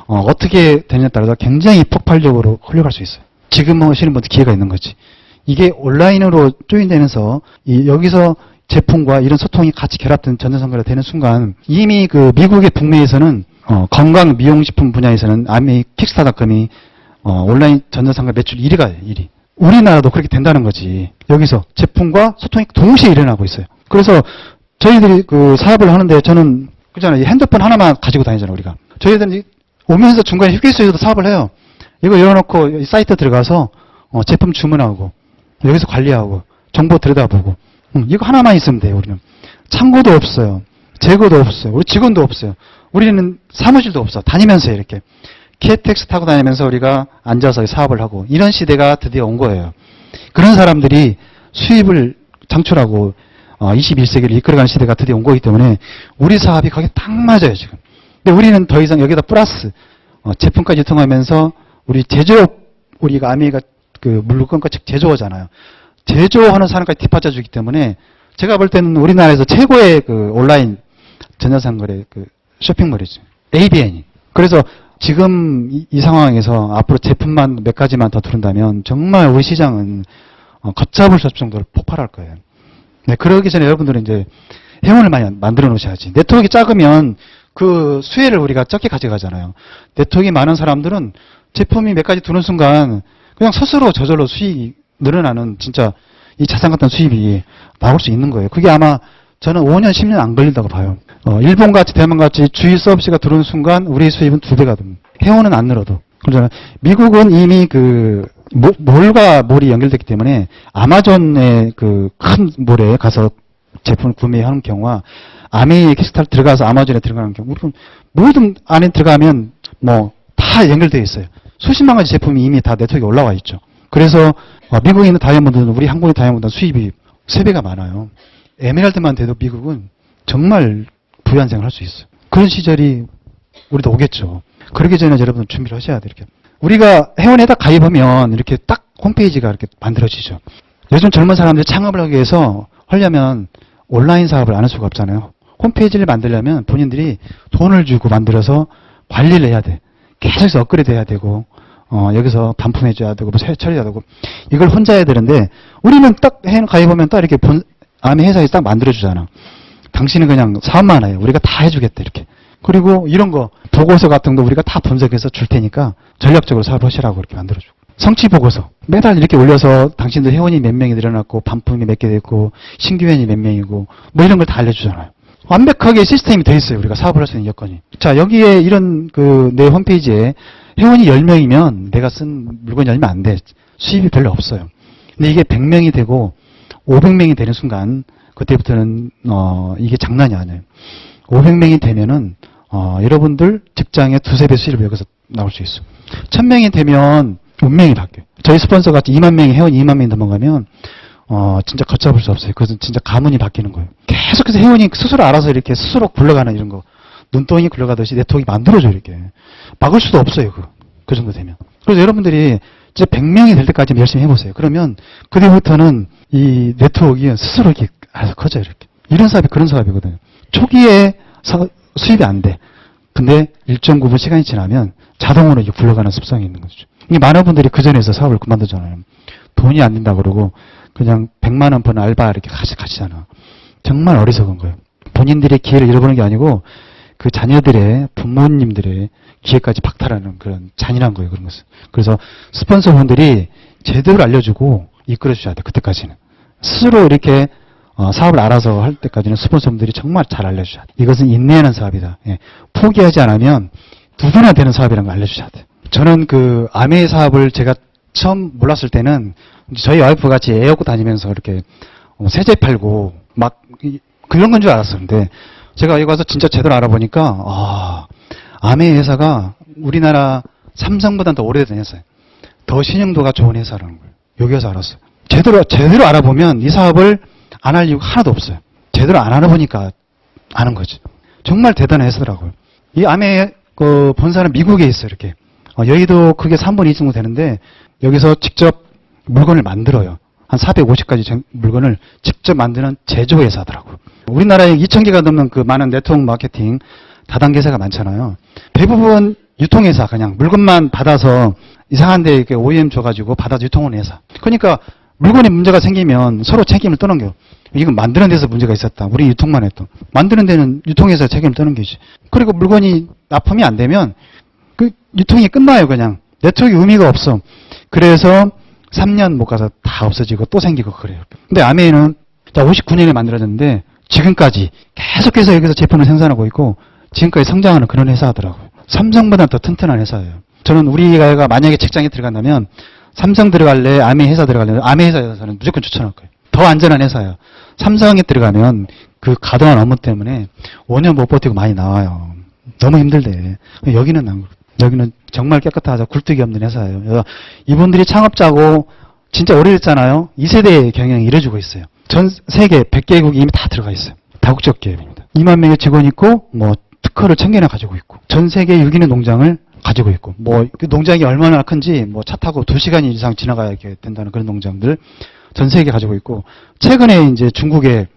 어떻게 되느냐에 따라서 굉장히 폭발적으로 흘러갈 수 있어요. 지금 하시는 분들 기회가 있는 거지. 이게 온라인으로 조인되면서 여기서 제품과 이런 소통이 같이 결합된 전자상거래가 되는 순간 이미 그 미국의 북미에서는 건강 미용식품 분야에서는 아메이 킥스타닷컴이 온라인 전자상거래 매출 1위가 1위. 우리나라도 그렇게 된다는 거지. 여기서 제품과 소통이 동시에 일어나고 있어요. 그래서 저희들이 그 사업을 하는데 저는 그잖아요. 핸드폰 하나만 가지고 다니잖아요, 우리가. 저희들은 오면서 중간에 휴게소에서도 사업을 해요. 이거 열어놓고 이 사이트 들어가서 제품 주문하고 여기서 관리하고 정보 들여다보고 이거 하나만 있으면 돼요, 우리는. 창고도 없어요. 재고도 없어요. 우리 직원도 없어요. 우리는 사무실도 없어. 다니면서 이렇게. KTX 타고 다니면서 우리가 앉아서 사업을 하고 이런 시대가 드디어 온 거예요. 그런 사람들이 수입을 창출하고 21세기를 이끌어가는 시대가 드디어 온 거기 때문에 우리 사업이 거기에 딱 맞아요, 지금. 근데 우리는 더 이상 여기다 플러스 제품까지 유통하면서 우리 제조업, 우리가 아메이가 그 물건과 즉 제조어잖아요. 제조하는 사람까지 뒷받쳐 주기 때문에 제가 볼 때는 우리나라에서 최고의 그 온라인 전자상거래 그 쇼핑몰이죠. ABN이. 그래서 지금 이 상황에서 앞으로 제품만 몇 가지만 더 들은다면 정말 우리 시장은 걷잡을 수 없을 정도로 폭발할 거예요. 네, 그러기 전에 여러분들은 이제 회원을 많이 만들어 놓으셔야지. 네트워크가 작으면 그 수혜를 우리가 적게 가져가잖아요. 네트워크가 많은 사람들은 제품이 몇 가지 들어오는 순간 그냥 스스로 저절로 수익이 늘어나는 진짜 이 자산 같은 수입이 나올 수 있는 거예요. 그게 아마 저는 5년, 10년 안 걸린다고 봐요. 일본같이 대만같이 주위 서비스가 들어오는 순간 우리 수입은 2배가 됩니다. 회원은 안 늘어도. 그러잖아요. 미국은 이미 그 몰과 몰이 연결됐기 때문에 아마존의 그 큰 몰에 가서 제품을 구매하는 경우와 아메이의 킥스타트 들어가서 아마존에 들어가는 경우 모든 안에 들어가면 뭐 다 연결되어 있어요. 수십만 가지 제품이 이미 다 네트워크에 올라와 있죠. 그래서 미국에 있는 다이아몬드는 우리 한국의 다이아몬드는 수입이 3배가 많아요. 에메랄드만 돼도 미국은 정말 부유한 생활을 할 수 있어요. 그런 시절이 우리도 오겠죠. 그러기 전에 여러분 준비를 하셔야 돼요. 이렇게. 우리가 회원에다 가입하면 이렇게 딱 홈페이지가 이렇게 만들어지죠. 요즘 젊은 사람들이 창업을 하기 위해서 하려면 온라인 사업을 안 할 수가 없잖아요. 홈페이지를 만들려면 본인들이 돈을 주고 만들어서 관리를 해야 돼. 계속 업그레이드 해야 되고 여기서 반품해줘야 되고 뭐 처리해야 되고 이걸 혼자 해야 되는데 우리는 딱 가입하면 딱 이렇게 아메 회사에서 딱 만들어주잖아. 당신은 그냥 사업만 해요. 우리가 다 해주겠다 이렇게. 그리고 이런 거 보고서 같은 거 우리가 다 분석해서 줄 테니까 전략적으로 사업을 하시라고 이렇게 만들어주고. 성취 보고서 매달 이렇게 올려서 당신들 회원이 몇 명이 늘어났고 반품이 몇 개 됐고 신규 회원이 몇 명이고 뭐 이런 걸 다 알려주잖아요. 완벽하게 시스템이 돼 있어요. 우리가 사업을 할 수 있는 여건이. 자, 여기에 이런 그 내 홈페이지에 회원이 10명이면 내가 쓴 물건이 얼마 안 돼. 수입이 별로 없어요. 근데 이게 100명이 되고 500명이 되는 순간 그때부터는 이게 장난이 아니에요. 500명이 되면은 여러분들 직장의 두세 배 수입을 여기서 나올 수 있어. 1000명이 되면 운명이 바뀌어요. 저희 스폰서 같이 2만 명이 회원이 2만 명이 넘어가면 진짜 걷잡을 수 없어요. 그것은 진짜 가문이 바뀌는 거예요. 계속해서 회원이 스스로 알아서 이렇게 스스로 굴러가는 이런 거. 눈덩이 굴러가듯이 네트워크가 만들어져 이렇게. 막을 수도 없어요. 그 정도 되면. 그래서 여러분들이 이제 100명이 될 때까지 열심히 해보세요. 그러면 그때부터는 이 네트워크가 스스로 이렇게 알아서 커져요. 이렇게. 이런 사업이 그런 사업이거든요. 초기에 수입이 안 돼. 근데 일정 구분 시간이 지나면 자동으로 이게 굴러가는 습성이 있는 거죠. 이게 많은 분들이 그 전에서 사업을 그만두잖아요. 돈이 안 된다 그러고 그냥 100만 원 버는 알바 이렇게 가시잖아. 정말 어리석은 거예요. 본인들의 기회를 잃어버리는 게 아니고 그 자녀들의 부모님들의 기회까지 박탈하는 그런 잔인한 거예요. 그런 것은. 그래서 스폰서분들이 제대로 알려주고 이끌어 주셔야 돼요. 그때까지는. 스스로 이렇게 사업을 알아서 할 때까지는 스폰서분들이 정말 잘 알려주셔야 돼요. 이것은 인내하는 사업이다. 예. 포기하지 않으면 누구나 되는 사업이라는 걸 알려주셔야 돼요. 저는 그 아메 사업을 제가 처음 몰랐을 때는 저희 와이프 같이 애 얻고 다니면서 이렇게 세제 팔고 막 그런 건 줄 알았었는데 제가 여기 와서 진짜 제대로 알아보니까 아메 회사가 우리나라 삼성보다 더 오래된 회사예요. 더 신용도가 좋은 회사라는 걸 여기 와서 알았어요. 제대로 알아보면 이 사업을 안 할 이유가 하나도 없어요. 제대로 안 알아보니까 아는 거지. 정말 대단한 회사더라고요. 이 아메 본사는 미국에 있어요. 이렇게 여의도 크게 3분 2 정도 되는데 여기서 직접 물건을 만들어요. 한 450가지 물건을 직접 만드는 제조회사더라고요. 우리나라에 2,000개가 넘는 그 많은 네트워크 마케팅 다단계사가 많잖아요. 대부분 유통회사 그냥 물건만 받아서 이상한 데 이렇게 OEM 줘가지고 받아서 유통하는 회사. 그러니까 물건에 문제가 생기면 서로 책임을 떠넘겨. 이건 만드는 데서 문제가 있었다. 우리 유통만 했던. 만드는 데는 유통회사 책임을 떠넘기지. 그리고 물건이 납품이 안 되면 그 유통이 끝나요. 그냥. 네트워크 의미가 없어. 그래서 3년 못 가서 다 없어지고 또 생기고 그래요. 근데 아메이는 59년에 만들어졌는데 지금까지 계속해서 여기서 제품을 생산하고 있고 지금까지 성장하는 그런 회사더라고요. 삼성보다 더 튼튼한 회사예요. 저는 우리가 만약에 직장에 들어간다면 삼성 들어갈래, 아메 회사 들어갈래, 아메 회사에서는 무조건 추천할 거예요. 더 안전한 회사예요. 삼성에 들어가면 그 과도한 업무 때문에 5년 못 버티고 많이 나와요. 너무 힘들대. 여기는 정말 깨끗하죠. 굴뚝이 없는 회사예요. 이분들이 창업자고 진짜 오래됐잖아요. 2세대 경영이 이뤄지고 있어요. 전 세계 100개국이 이미 다 들어가 있어요. 다국적 기업입니다. 2만 명의 직원이 있고 특허를 1000개나 가지고 있고 전 세계 유기농 농장을 가지고 있고 그 농장이 얼마나 큰지 차 타고 2시간 이상 지나가야 된다는 그런 농장들 전 세계 가지고 있고 최근에 이제 중국에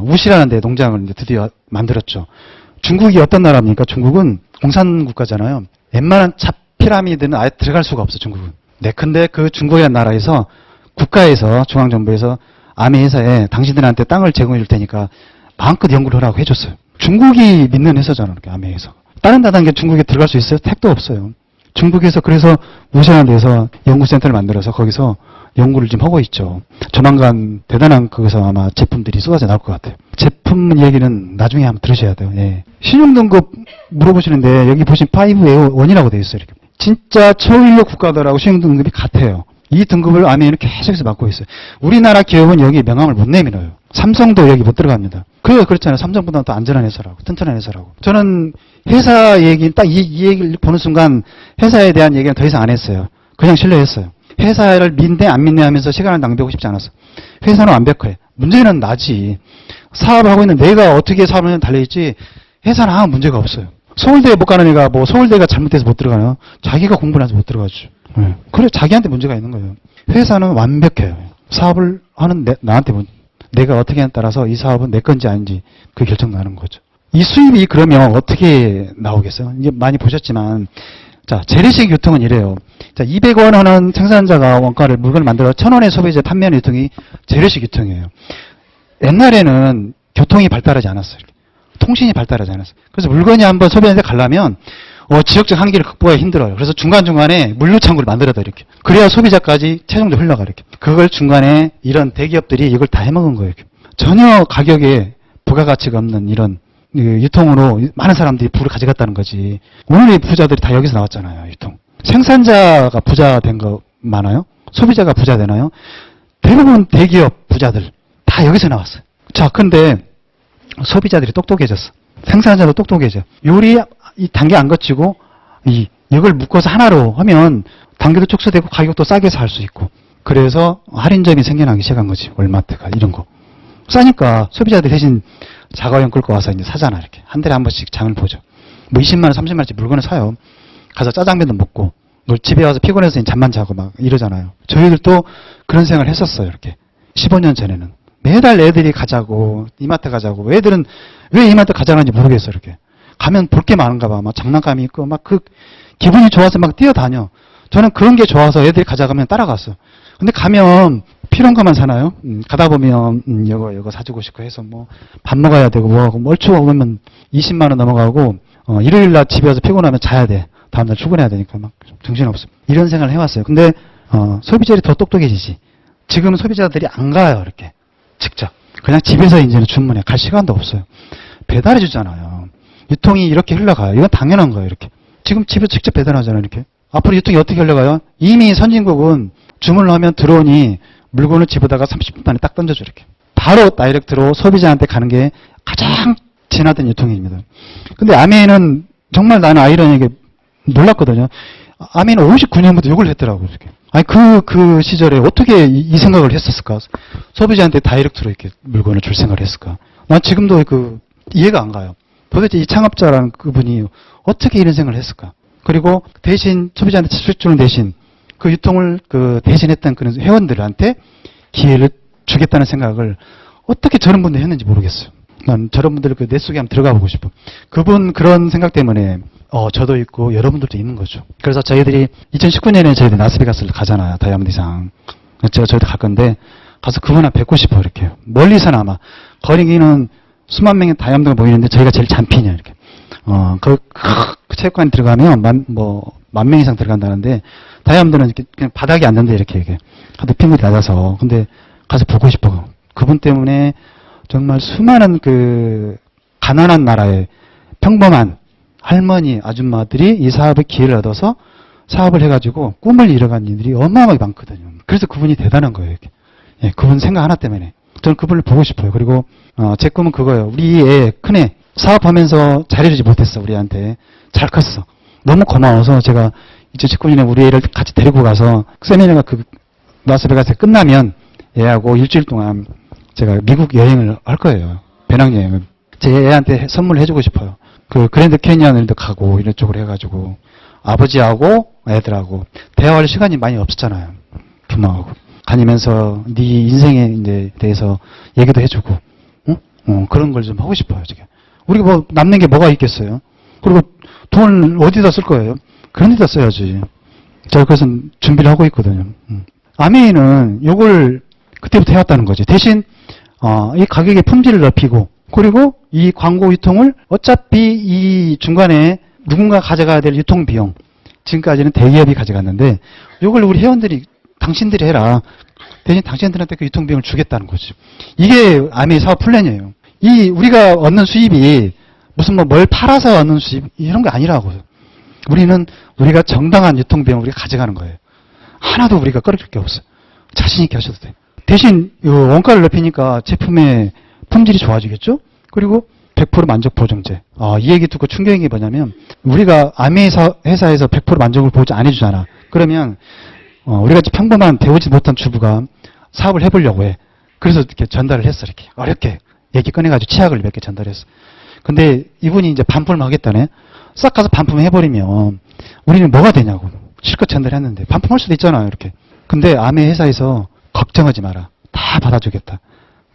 우시라는 데 농장을 이제 드디어 만들었죠. 중국이 어떤 나라입니까? 중국은 공산국가잖아요. 웬만한 피라미드는 아예 들어갈 수가 없어, 중국은. 네, 근데 그 중국이라는 나라에서 국가에서, 중앙정부에서 아메 회사에 당신들한테 땅을 제공해 줄 테니까 마음껏 연구를 하라고 해줬어요. 중국이 믿는 회사잖아요, 이렇게 아메 회사. 다른 다단계 중국에 들어갈 수 있어요? 택도 없어요. 중국에서 그래서 우시라는 데서 연구센터를 만들어서 거기서 연구를 지금 하고 있죠. 조만간 대단한 거기서 아마 제품들이 쏟아져 나올 것 같아요. 제품 얘기는 나중에 한번 들으셔야 돼요. 예. 신용등급 물어보시는데 여기 보시면 5A1이라고 되어 있어요. 이렇게. 진짜 초인류 국가들하고 신용등급이 같아요. 이 등급을 아메이는 계속해서 맡고 있어요. 우리나라 기업은 여기 명함을 못 내밀어요. 삼성도 여기 못 들어갑니다. 그렇잖아요. 삼성보다 더 안전한 회사라고, 튼튼한 회사라고. 저는 회사 얘기, 딱 이 얘기를 보는 순간 회사에 대한 얘기는 더 이상 안 했어요. 그냥 신뢰했어요. 회사를 믿네 안 믿네 하면서 시간을 낭비하고 싶지 않았어. 회사는 완벽해. 문제는 나지. 사업을 하고 있는 내가 어떻게 사업을 하느냐에 달려있지 회사는 아무 문제가 없어요. 서울대에 못 가는 애가 서울대가 잘못돼서 못 들어가나요? 자기가 공부를 해서 못 들어가죠. 네. 그래 자기한테 문제가 있는 거예요. 회사는 완벽해요. 사업을 하는 나한테 내가 어떻게 하냐에 따라서 이 사업은 내 건지 아닌지 그 결정 나는 거죠. 이 수입이 그러면 어떻게 나오겠어요? 이제 많이 보셨지만 자, 재래식 유통은 이래요. 자, 200원 하는 생산자가 원가를 물건을 만들어 1000원의 소비자 판매하는 유통이 재래식 유통이에요. 옛날에는 교통이 발달하지 않았어요. 통신이 발달하지 않았어요. 그래서 물건이 한번 소비자한테 가려면 지역적 한계를 극복하기 힘들어요. 그래서 중간중간에 물류창구를 만들어다 이렇게. 그래야 소비자까지 최종적으로 흘러가 이렇게. 그걸 중간에 이런 대기업들이 이걸 다 해먹은 거예요. 이렇게. 전혀 가격에 부가가치가 없는 이런 유통으로 많은 사람들이 부를 가져갔다는 거지. 오늘의 부자들이 다 여기서 나왔잖아요. 유통. 생산자가 부자 된 거 많아요? 소비자가 부자 되나요? 대부분 대기업 부자들 다 여기서 나왔어요. 자, 근데 소비자들이 똑똑해졌어. 생산자도 똑똑해져. 요리 이 단계 안 거치고 이걸 묶어서 하나로 하면 단계도 축소되고 가격도 싸게 살 수 있고 그래서 할인점이 생겨나기 시작한 거지. 월마트가 이런 거 싸니까 소비자들 대신 자가용 끌고 와서 이제 사잖아. 이렇게 한 달에 한 번씩 장을 보죠. 뭐 20만 원, 30만 원짜리 물건을 사요. 가서 짜장면도 먹고 집에 와서 피곤해서 잠만 자고 막 이러잖아요. 저희들도 그런 생각을 했었어요. 이렇게 15년 전에는 매달 애들이 가자고 이마트 가자고 애들은 왜 이마트 가자는지 모르겠어. 이렇게 가면 볼 게 많은가 봐. 막 장난감이 있고 막 그 기분이 좋아서 막 뛰어다녀. 저는 그런 게 좋아서 애들이 가자고 하면 따라갔어. 근데 가면 필요한 것만 사나요? 가다 보면 이거 사주고 싶고 해서 뭐 밥 먹어야 되고 뭐하고 얼추 보면 20만 원 넘어가고 일요일 날 집에 와서 피곤하면 자야 돼. 다음날 출근해야 되니까 막 정신없어. 이런 생각을 해왔어요. 근데 소비자들이 더 똑똑해지지. 지금은 소비자들이 안 가요. 이렇게 직접. 그냥 집에서 이제는 주문해. 갈 시간도 없어요. 배달해 주잖아요. 유통이 이렇게 흘러가요. 이건 당연한 거예요. 이렇게. 지금 집에 직접 배달하잖아요. 이렇게. 앞으로 유통이 어떻게 흘러가요? 이미 선진국은 주문을 하면 드론이 물건을 집어다가 30분 만에 딱 던져줘. 이렇게. 바로 다이렉트로 소비자한테 가는 게 가장 진화된 유통입니다. 근데 아메이는 정말 나는 아이러니하게 놀랐거든요. 아메이는 59년부터 욕을 했더라고요. 이렇게. 아니, 그 시절에 어떻게 이 생각을 했었을까? 소비자한테 다이렉트로 이렇게 물건을 줄 생각을 했을까? 난 지금도 이해가 안 가요. 도대체 이 창업자라는 그분이 어떻게 이런 생각을 했을까? 그리고 대신 소비자한테 수익주는 대신 그 유통을 대신했던 그런 회원들한테 기회를 주겠다는 생각을 어떻게 저런 분들이 했는지 모르겠어요. 난 저런 분들 내 속에 한번 들어가 보고 싶어. 그분 그런 생각 때문에 저도 있고 여러분들도 있는 거죠. 그래서 저희들이 2019년에 저희들 라스베가스를 가잖아요. 다이아몬드상. 저희도 갈 건데 가서 그분한테 뵙고 싶어. 이렇게 멀리서나마 거리기는 수만 명의 다이아몬드가 모이는데 저희가 제일 잔피냐 이렇게. 그 체육관에 들어가면 만 명 이상 들어간다는데 다이아몬드는 이렇게 그냥 바닥이 앉는데 이렇게 하도 핑들이 낮아서. 근데 가서 보고 싶어. 그분 때문에 정말 수많은 가난한 나라의 평범한 할머니, 아줌마들이 이 사업의 기회를 얻어서 사업을 해가지고 꿈을 이뤄간 일들이 어마어마하게 많거든요. 그래서 그분이 대단한 거예요. 이렇게. 예, 그분 생각 하나 때문에. 저는 그분을 보고 싶어요. 그리고 제 꿈은 그거예요. 우리 애, 큰애 사업하면서 잘해주지 못했어. 우리한테. 잘 컸어. 너무 고마워서 제가 2019년에 우리 애를 같이 데리고 가서 세미나가 라스베가스에 끝나면 애하고 일주일 동안 제가 미국 여행을 할 거예요. 배낭여행을. 제 애한테 선물을 해주고 싶어요. 그랜드 캐니언을도 가고 이런 쪽으로 해가지고 아버지하고 애들하고 대화할 시간이 많이 없었잖아요. 부모하고 다니면서 네 인생에 이제 대해서 얘기도 해주고 그런 걸 좀 하고 싶어요. 지금 우리가 뭐 남는 게 뭐가 있겠어요. 그리고 돈을 어디다 쓸 거예요? 그런 데다 써야지. 제가 그래서 준비를 하고 있거든요. 아메이는 요걸 그때부터 해왔다는 거지. 대신 이 가격의 품질을 높이고 그리고 이 광고 유통을 어차피 이 중간에 누군가 가져가야 될 유통 비용 지금까지는 대기업이 가져갔는데 이걸 우리 회원들이 당신들이 해라. 대신 당신들한테 그 유통 비용을 주겠다는 거지. 이게 아메이 사업 플랜이에요. 우리가 얻는 수입이 무슨 뭘 팔아서 얻는 수입 이런 게 아니라고. 우리가 정당한 유통 비용을 우리가 가져가는 거예요. 하나도 우리가 꺼릴 게 없어. 자신 있게 하셔도 돼. 대신 원가를 높이니까 제품의 품질이 좋아지겠죠? 그리고 100% 만족 보증제. 이 얘기 듣고 충격인 게 뭐냐면 우리가 아메이 회사에서 100% 만족을 보지 안 해주잖아. 그러면 우리가 평범한 배우지 못한 주부가 사업을 해보려고 해. 그래서 이렇게 전달을 했어. 이렇게 어렵게 얘기 꺼내가지고 치약을 몇 개 전달했어. 근데 이분이 이제 반품을 하겠다네. 싹 가서 반품 해버리면 우리는 뭐가 되냐고. 실컷 전달했는데 반품할 수도 있잖아요. 이렇게. 근데 아메이 회사에서 걱정하지 마라. 다 받아주겠다.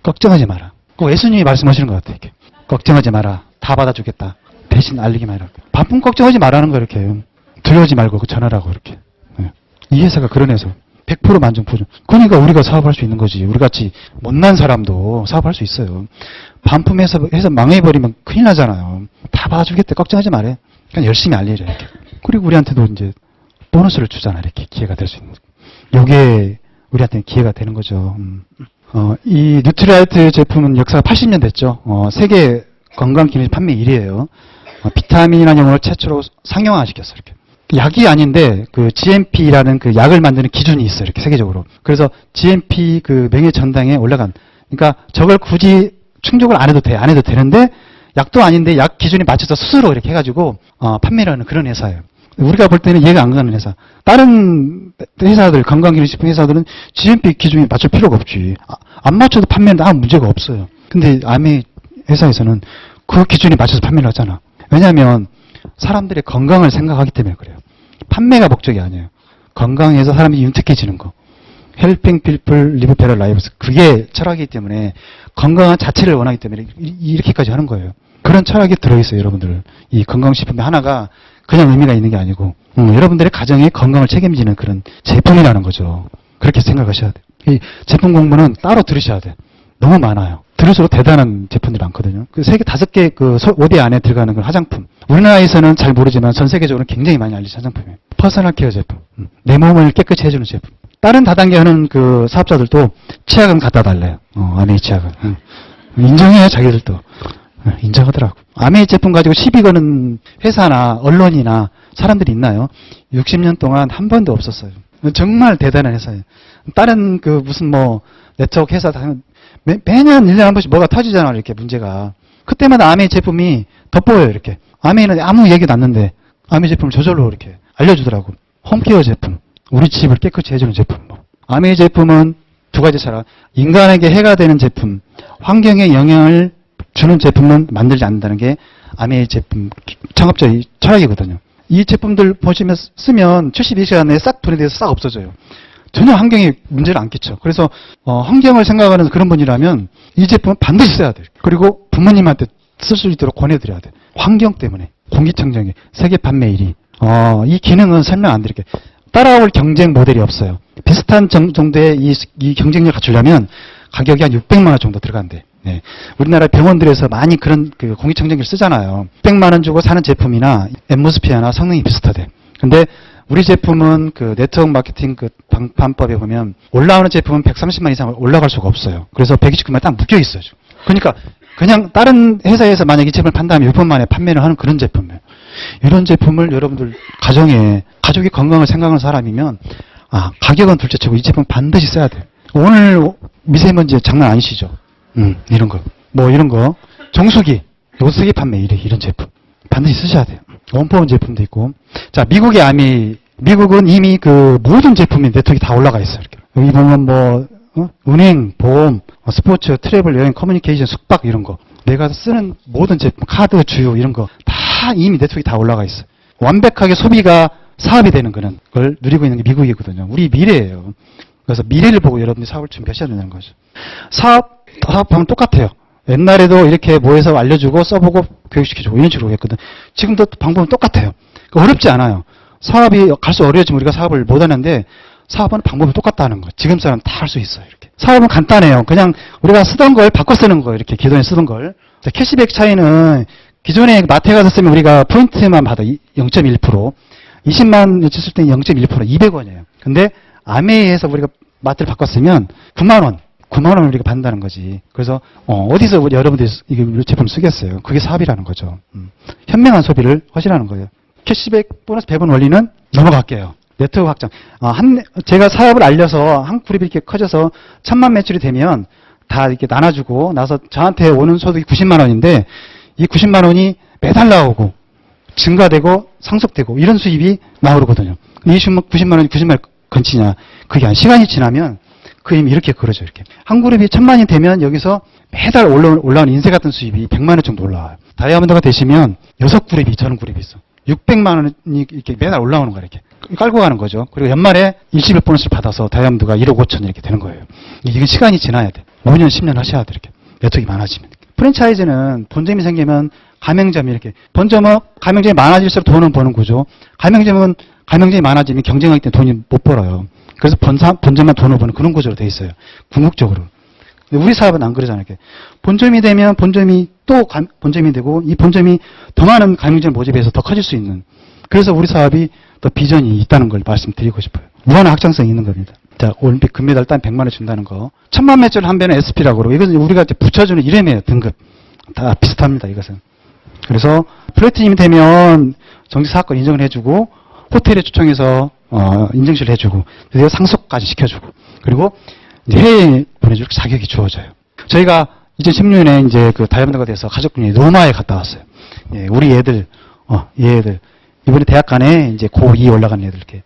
걱정하지 마라. 꼭 예수님이 말씀하시는 것 같아. 이렇게. 걱정하지 마라. 다 받아주겠다. 대신 알리기만 해라. 반품 걱정하지 말라는 거 이렇게. 두려워하지 말고 전하라고 이렇게. 네. 이 회사가 그런 회사. 100% 만족 보증. 그러니까 우리가 사업할 수 있는 거지. 우리같이 못난 사람도 사업할 수 있어요. 반품해서 망해버리면 큰일 나잖아요. 다 받아주겠다. 걱정하지 말해. 그냥 열심히 알리래. 이렇게. 그리고 우리한테도 이제 보너스를 주잖아. 이렇게 기회가 될 수 있는. 요게 우리한테는 기회가 되는 거죠. 이 뉴트리라이트 제품은 역사가 80년 됐죠. 세계 건강기능 판매 1위예요. 비타민이라는 용어를 최초로 상용화시켰어요. 이렇게. 약이 아닌데 GMP라는 약을 만드는 기준이 있어요. 이렇게 세계적으로. 그래서 GMP 명예 전당에 올라간. 그러니까 저걸 굳이 충족을 안 해도 돼. 안 해도 되는데 약도 아닌데 약 기준에 맞춰서 스스로 이렇게 해가지고 판매를 하는 그런 회사예요. 우리가 볼 때는 이해가 안 가는 회사. 다른 회사들, 건강기능식품 회사들은 GMP 기준에 맞출 필요가 없지. 안 맞춰도 판매는 아무 문제가 없어요. 근데 아메 회사에서는 그 기준에 맞춰서 판매를 하잖아. 왜냐하면 사람들의 건강을 생각하기 때문에 그래요. 판매가 목적이 아니에요. 건강해서 사람이 윤택해지는 거. Helping people live better lives. 그게 철학이기 때문에 건강한 자체를 원하기 때문에 이렇게까지 하는 거예요. 그런 철학이 들어있어요, 여러분들. 이 건강식품의 하나가 그냥 의미가 있는 게 아니고 여러분들의 가정의 건강을 책임지는 그런 제품이라는 거죠. 그렇게 생각하셔야 돼요. 이 제품 공부는 따로 들으셔야 돼요. 너무 많아요. 들을수록 대단한 제품들이 많거든요. 그 3개, 5개 그 5대 안에 들어가는 건 화장품. 우리나라에서는 잘 모르지만 전 세계적으로 굉장히 많이 알려진 화장품이에요. 퍼스널 케어 제품. 내 몸을 깨끗이 해주는 제품. 다른 다단계 하는 그 사업자들도 치약은 갖다 달래요. 아메이 치약은. 인정해요, 자기들도. 인정하더라고. 아메이 제품 가지고 시비 거는 회사나 언론이나 사람들이 있나요? 60년 동안 한 번도 없었어요. 정말 대단한 회사예요. 다른 그 무슨 뭐 네트워크 회사 매년 1년에 한 번씩 뭐가 터지잖아, 이렇게 문제가. 그때마다 아메이 제품이 돋보여요, 이렇게. 아메이는 아무 얘기도 안 났는데 아메이 제품을 저절로 이렇게 알려주더라고. 홈케어 제품. 우리 집을 깨끗이 해주는 제품. 아메이 제품은 두 가지 차라. 인간에게 해가 되는 제품, 환경에 영향을 주는 제품은 만들지 않는다는 게 아메이 제품 창업자의 철학이거든요. 이 제품들 보시면 쓰면 72시간 내에 싹 분해돼서 싹 없어져요. 전혀 환경에 문제를 안 끼쳐. 그래서 환경을 생각하는 그런 분이라면 이 제품은 반드시 써야 돼요. 그리고 부모님한테 쓸 수 있도록 권해드려야 돼요. 환경 때문에 공기청정기 세계 판매 1위. 이 기능은 설명 안 드릴게요. 따라올 경쟁 모델이 없어요. 비슷한 정도의 이 경쟁력을 갖추려면 가격이 한 600만 원 정도 들어간대. 네. 우리나라 병원들에서 많이 그런 그 공기청정기를 쓰잖아요. 600만 원 주고 사는 제품이나 앰모스피어나 성능이 비슷하대. 근데 우리 제품은 그 네트워크 마케팅 그 방법에 보면 올라오는 제품은 130만 이상 올라갈 수가 없어요. 그래서 129만 딱 묶여 있어요. 그러니까 그냥 다른 회사에서 만약 이 제품을 판다면 6분 만에 판매를 하는 그런 제품이에요. 이런 제품을 여러분들 가족의 건강을 생각하는 사람이면 가격은 둘째치고 이 제품 반드시 써야 돼요. 오늘 미세먼지 장난 아니시죠? 이런 거. 뭐 이런 거. 정수기. 요수기 판매 이런 제품. 반드시 쓰셔야 돼요. 원포원 제품도 있고. 자, 미국의 미국은 이미 그 모든 제품이 네트워크에 다 올라가 있어요. 이렇게. 여기 보면 뭐, 은행, 보험, 스포츠, 트래블, 여행, 커뮤니케이션, 숙박 이런 거. 내가 쓰는 모든 제품, 카드, 주요 이런 거 다 이미 네트워크에 다 올라가 있어요. 완벽하게 소비가 사업이 되는 걸 누리고 있는 게 미국이거든요. 우리 미래예요. 그래서 미래를 보고 여러분들이 사업을 준비하셔야 된다는 거죠. 사업하면 똑같아요. 옛날에도 이렇게 모여서 알려주고 써보고 교육시켜주고 이런 식으로 했거든. 지금도 방법은 똑같아요. 어렵지 않아요. 사업이 갈수록 어려워지면 우리가 사업을 못하는데 사업은 방법이 똑같다는 거. 지금 사람 다 할 수 있어요. 이렇게. 사업은 간단해요. 그냥 우리가 쓰던 걸 바꿔 쓰는 거예요. 이렇게 기존에 쓰던 걸. 캐시백 차이는 기존에 마트에 가서 쓰면 우리가 포인트만 받아 0.1%. 20만 원치 쓸 때는 0.1% 200원이에요. 근데 아메이에서 우리가 마트를 바꿨으면 9만 원. 9만 원을 우리가 받는다는 거지. 그래서 어디서 우리 여러분들이 이 제품을 쓰겠어요. 그게 사업이라는 거죠. 현명한 소비를 하시라는 거예요. 캐시백 보너스 배분 원리는 넘어갈게요. 네트워크 확장. 제가 사업을 알려서 한 그룹이 이렇게 커져서 1000만 매출이 되면 다 이렇게 나눠주고 나서 저한테 오는 소득이 90만 원인데 이 90만 원이 매달 나오고 증가되고 상속되고 이런 수입이 나오거든요. 이 90만 원이 90만 원 건치냐. 그게 아니라 시간이 지나면 그 힘이 이렇게 걸어져 이렇게. 한 그룹이 1000만이 되면 여기서 매달 올라오는 인쇄 같은 수입이 100만 원 정도 올라와요. 다이아몬드가 되시면 6그룹이 저런 그룹이 있어. 600만 원이 이렇게 매달 올라오는 거야 이렇게. 깔고 가는 거죠. 그리고 연말에 일시불 보너스를 받아서 다이아몬드가 1억 5천 이렇게 되는 거예요. 이게 시간이 지나야 돼. 5년, 10년 하셔야 돼 이렇게. 네트워크가 많아지면. 프랜차이즈는 본점이 생기면 가맹점이 이렇게. 본점은 가맹점이 많아질수록 돈은 버는 거죠. 가맹점은 가맹점이 많아지면 경쟁하기 때문에 돈이 못 벌어요. 그래서 본점만 돈을 버는 그런 구조로 돼 있어요. 궁극적으로. 근데 우리 사업은 안 그러잖아요. 이렇게. 본점이 되면 본점이 또 본점이 되고 이 본점이 더 많은 가맹점을 모집해서 더 커질 수 있는. 그래서 우리 사업이 더 비전이 있다는 걸 말씀드리고 싶어요. 무한한 확장성이 있는 겁니다. 자, 올림픽 금메달 딴 100만 원 준다는 거. 1000만 매출 한 배는 SP라고 그러고 이것은 우리가 이제 붙여주는 이름이에요. 등급. 다 비슷합니다. 이것은. 그래서 플래티늄이 되면 정지사학권 인정을 해주고 호텔에 초청해서 인증실을 해주고 드디어 상속까지 시켜주고 그리고 이제 해외에 보내줄 자격이 주어져요. 저희가 2016년에 이제 그 다이아몬드가 돼서 가족 중에 로마에 갔다 왔어요. 예, 우리 애들, 얘들. 이번에 대학 간에 이제 고2 올라가는 애들, 이렇게.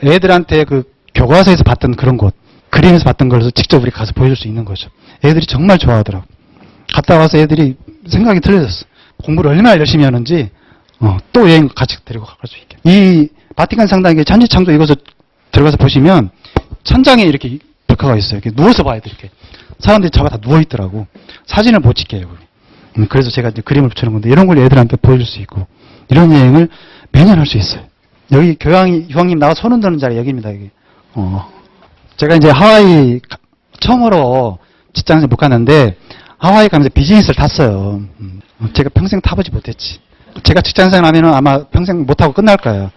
애들한테 그 교과서에서 봤던 그런 곳, 그림에서 봤던 걸 직접 우리 가서 보여줄 수 있는 거죠. 애들이 정말 좋아하더라고. 갔다 와서 애들이 생각이 틀려졌어. 공부를 얼마나 열심히 하는지, 또 여행 같이 데리고 갈 수 있게. 이 바티칸 상당히 천지창조 이곳에 들어가서 보시면 천장에 이렇게 벽화가 있어요. 이렇게 누워서 봐야 돼, 이렇게. 사람들이 저가 다 누워있더라고. 사진을 못 찍게 해요. 그래서 제가 이제 그림을 붙여놓은 건데, 이런 걸 애들한테 보여줄 수 있고, 이런 여행을 매년 할 수 있어요. 여기 교황님 나와 손 흔드는 자리 여기입니다, 여기. 제가 이제 하와이 처음으로 직장에서 못 갔는데, 하와이 가면서 비즈니스를 탔어요. 제가 평생 타보지 못했지. 제가 직장생활 하면은 아마 평생 못하고 끝날 거예요.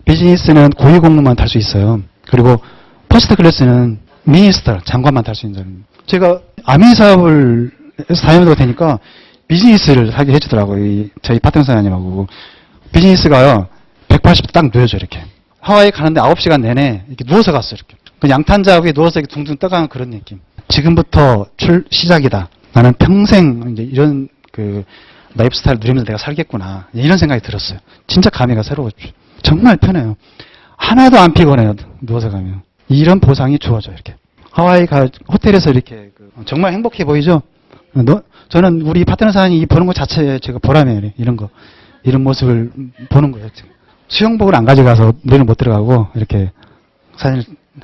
비즈니스는 고위 공무만 탈 수 있어요. 그리고 퍼스트 클래스는 미니스터, 장관만 탈 수 있는 자리입니다. 제가 아미 사업을 해서 다이아몬드가 되니까 비즈니스를 하게 해주더라고요. 저희 파트너 사장님하고. 비즈니스가요, 180도 딱 누워져, 이렇게. 하와이 가는데 9시간 내내 이렇게 누워서 갔어요, 이렇게. 그 양탄자 위에 누워서 이렇게 둥둥 떠가는 그런 느낌. 지금부터 시작이다. 나는 평생 이제 이런 그 라이프 스타일 누리면서 내가 살겠구나. 이런 생각이 들었어요. 진짜 감회가 새로웠죠. 정말 편해요. 하나도 안 피곤해요, 누워서 가면. 이런 보상이 주어져요, 이렇게. 하와이 호텔에서 이렇게 정말 행복해 보이죠? 저는 우리 파트너 사장이 보는 것 자체에 제가 보람이에요. 이런 거. 이런 모습을 보는 거예요. 수영복을 안 가져가서 물에는 못 들어가고 이렇게 사진을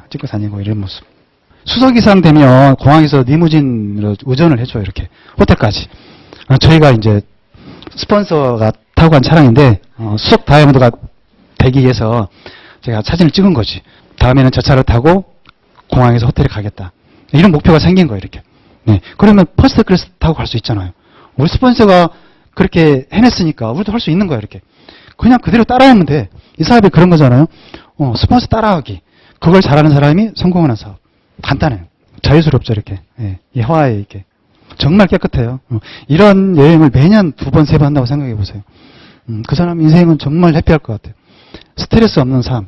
찍고 다니고 이런 모습. 수석이상 되면 공항에서 리무진으로 우전을 해줘요. 이렇게. 호텔까지. 저희가 이제 스폰서가 타고 간 차량인데 수석 다이아몬드가 되기 위해서 제가 사진을 찍은 거지. 다음에는 저 차를 타고 공항에서 호텔에 가겠다. 이런 목표가 생긴 거예요. 이렇게. 네. 그러면 퍼스트 클래스 타고 갈 수 있잖아요. 우리 스폰서가 그렇게 해냈으니까 우리도 할 수 있는 거예요. 이렇게. 그냥 그대로 따라하면 돼. 이 사업이 그런 거잖아요. 스폰서 따라하기. 그걸 잘하는 사람이 성공하는 사업. 간단해요. 자유스럽죠. 이렇게. 예. 이 하와이 이렇게. 정말 깨끗해요. 이런 여행을 매년 2번, 3번 한다고 생각해 보세요. 그 사람 인생은 정말 해피할 것 같아요. 스트레스 없는 삶.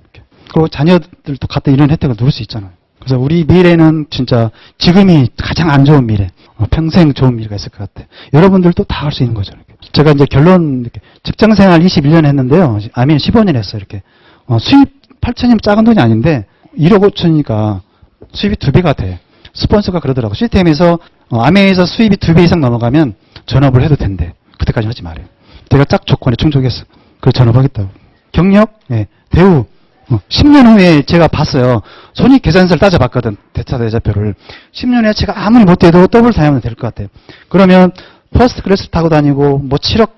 그리고 자녀들도 갖다 이런 혜택을 누릴 수 있잖아요. 그래서 우리 미래는 진짜 지금이 가장 안 좋은 미래. 평생 좋은 미래가 있을 것 같아요. 여러분들도 다 할 수 있는 거죠. 이렇게. 제가 이제 결론, 이렇게 직장 생활 21년 했는데요. 아멘 15년 했어요. 이렇게. 수입 8천이면 작은 돈이 아닌데 1억 5천이니까 수입이 2배가 돼. 스폰서가 그러더라고. 시스템에서 아메에서 수입이 2배 이상 넘어가면 전업을 해도 된대. 그때까지 하지 말아요. 제가 짝 조건에 충족했어. 그래서 전업하겠다고. 경력, 예, 대우. 10년 후에 제가 봤어요. 손익계산서를 따져봤거든. 대차대자표를. 10년 후에 제가 아무리 못해도 더블 다이아몬드 될 것 같아요. 그러면 퍼스트 클래스 타고 다니고 뭐 7억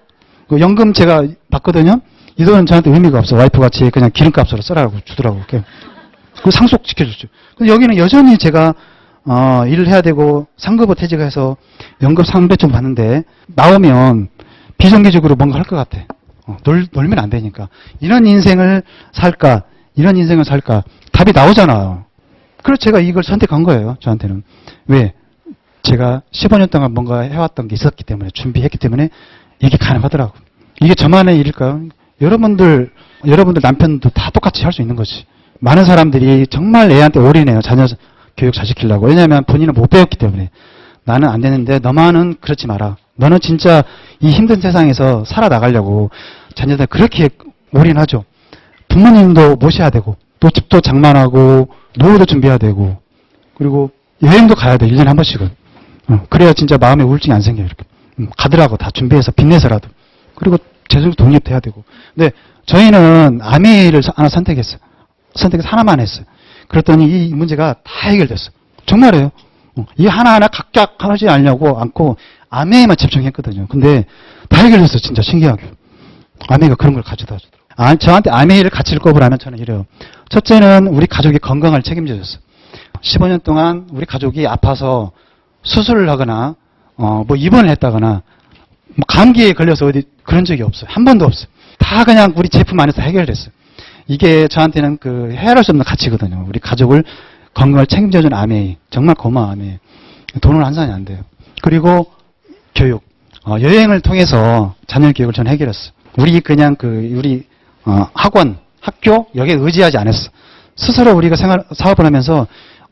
연금 제가 받거든요. 이 돈은 저한테 의미가 없어. 와이프 같이 그냥 기름값으로 써라고 주더라고. 그 상속시켜줬죠. 근데 여기는 여전히 제가 일을 해야 되고 상급을 퇴직해서 연금 300 좀 받는데 나오면 비정규직으로 뭔가 할 것 같아. 놀면 안 되니까. 이런 인생을 살까? 이런 인생을 살까? 답이 나오잖아요. 그래서 제가 이걸 선택한 거예요. 저한테는. 왜? 제가 15년 동안 뭔가 해왔던 게 있었기 때문에, 준비했기 때문에 이게 가능하더라고. 이게 저만의 일일까요? 여러분들 남편도 다 똑같이 할 수 있는 거지. 많은 사람들이 정말 애한테 올인해요. 자녀 교육 잘 시키려고. 왜냐하면 본인은 못 배웠기 때문에. 나는 안 되는데 너만은 그렇지 마라. 너는 진짜 이 힘든 세상에서 살아나가려고 자녀들 그렇게 올인하죠. 부모님도 모셔야 되고 또 집도 장만하고 노후도 준비해야 되고 그리고 여행도 가야 돼. 1년에 한 번씩은. 그래야 진짜 마음에 우울증이 안 생겨요. 이렇게. 가더라고. 다 준비해서 빚내서라도. 그리고 재정적 독립도 해야 되고. 근데 저희는 아메이를 하나 선택했어요. 선택해서 하나만 했어요. 그랬더니 이 문제가 다 해결됐어. 정말이에요. 이 하나하나 각각 하지 않고 아메이만 집중했거든요. 근데 다 해결됐어. 진짜 신기하게. 아메이가 그런 걸 가져다 주더라고요. 저한테 아메이를 같이 읽어보라면 저는 이래요. 첫째는 우리 가족의 건강을 책임져줬어요. 15년 동안 우리 가족이 아파서 수술을 하거나 뭐 입원을 했다거나 뭐 감기에 걸려서 어디 그런 적이 없어요. 한 번도 없어요. 다 그냥 우리 제품 안에서 해결됐어요. 이게 저한테는 그 헤아릴 수 없는 가치거든요. 우리 가족을 건강을 책임져준 아메이. 정말 고마워 아메이. 돈은 한 산이 안 돼요. 그리고 교육. 여행을 통해서 자녀 교육을 저는 해결했어요. 우리 그냥 우리 학원, 학교 여기에 의지하지 않았어. 스스로 우리가 사업을 하면서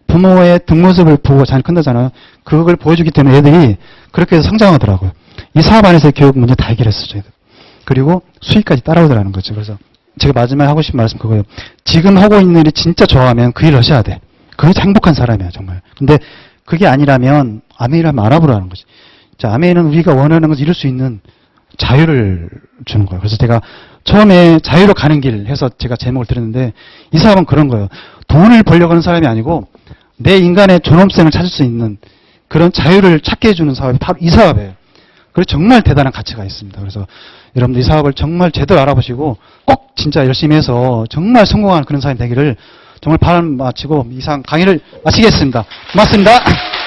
부모의 뒷모습을 보고 잘 큰다잖아요. 그걸 보여주기 때문에 애들이 그렇게 해서 성장하더라고요. 이 사업 안에서의 교육 문제 다 해결했어요, 저희들. 그리고 수익까지 따라오더라는 거죠. 그래서 제가 마지막에 하고 싶은 말씀 그거예요. 지금 하고 있는 일이 진짜 좋아하면 그 일을 하셔야 돼. 그게 행복한 사람이에요, 정말. 근데 그게 아니라면 아멘이라면 알아보라는 거지. 자, 아멘은 우리가 원하는 것을 이룰 수 있는 자유를 주는 거예요. 그래서 제가 처음에 자유로 가는 길 해서 제가 제목을 드렸는데 이 사업은 그런 거예요. 돈을 벌려고 하는 사람이 아니고 내 인간의 존엄성을 찾을 수 있는 그런 자유를 찾게 해주는 사업이 바로 이 사업이에요. 그래서 정말 대단한 가치가 있습니다. 그래서 여러분들 이 사업을 정말 제대로 알아보시고 꼭 진짜 열심히 해서 정말 성공하는 그런 사람이 되기를 정말 바람 마치고 이상 강의를 마치겠습니다. 고맙습니다.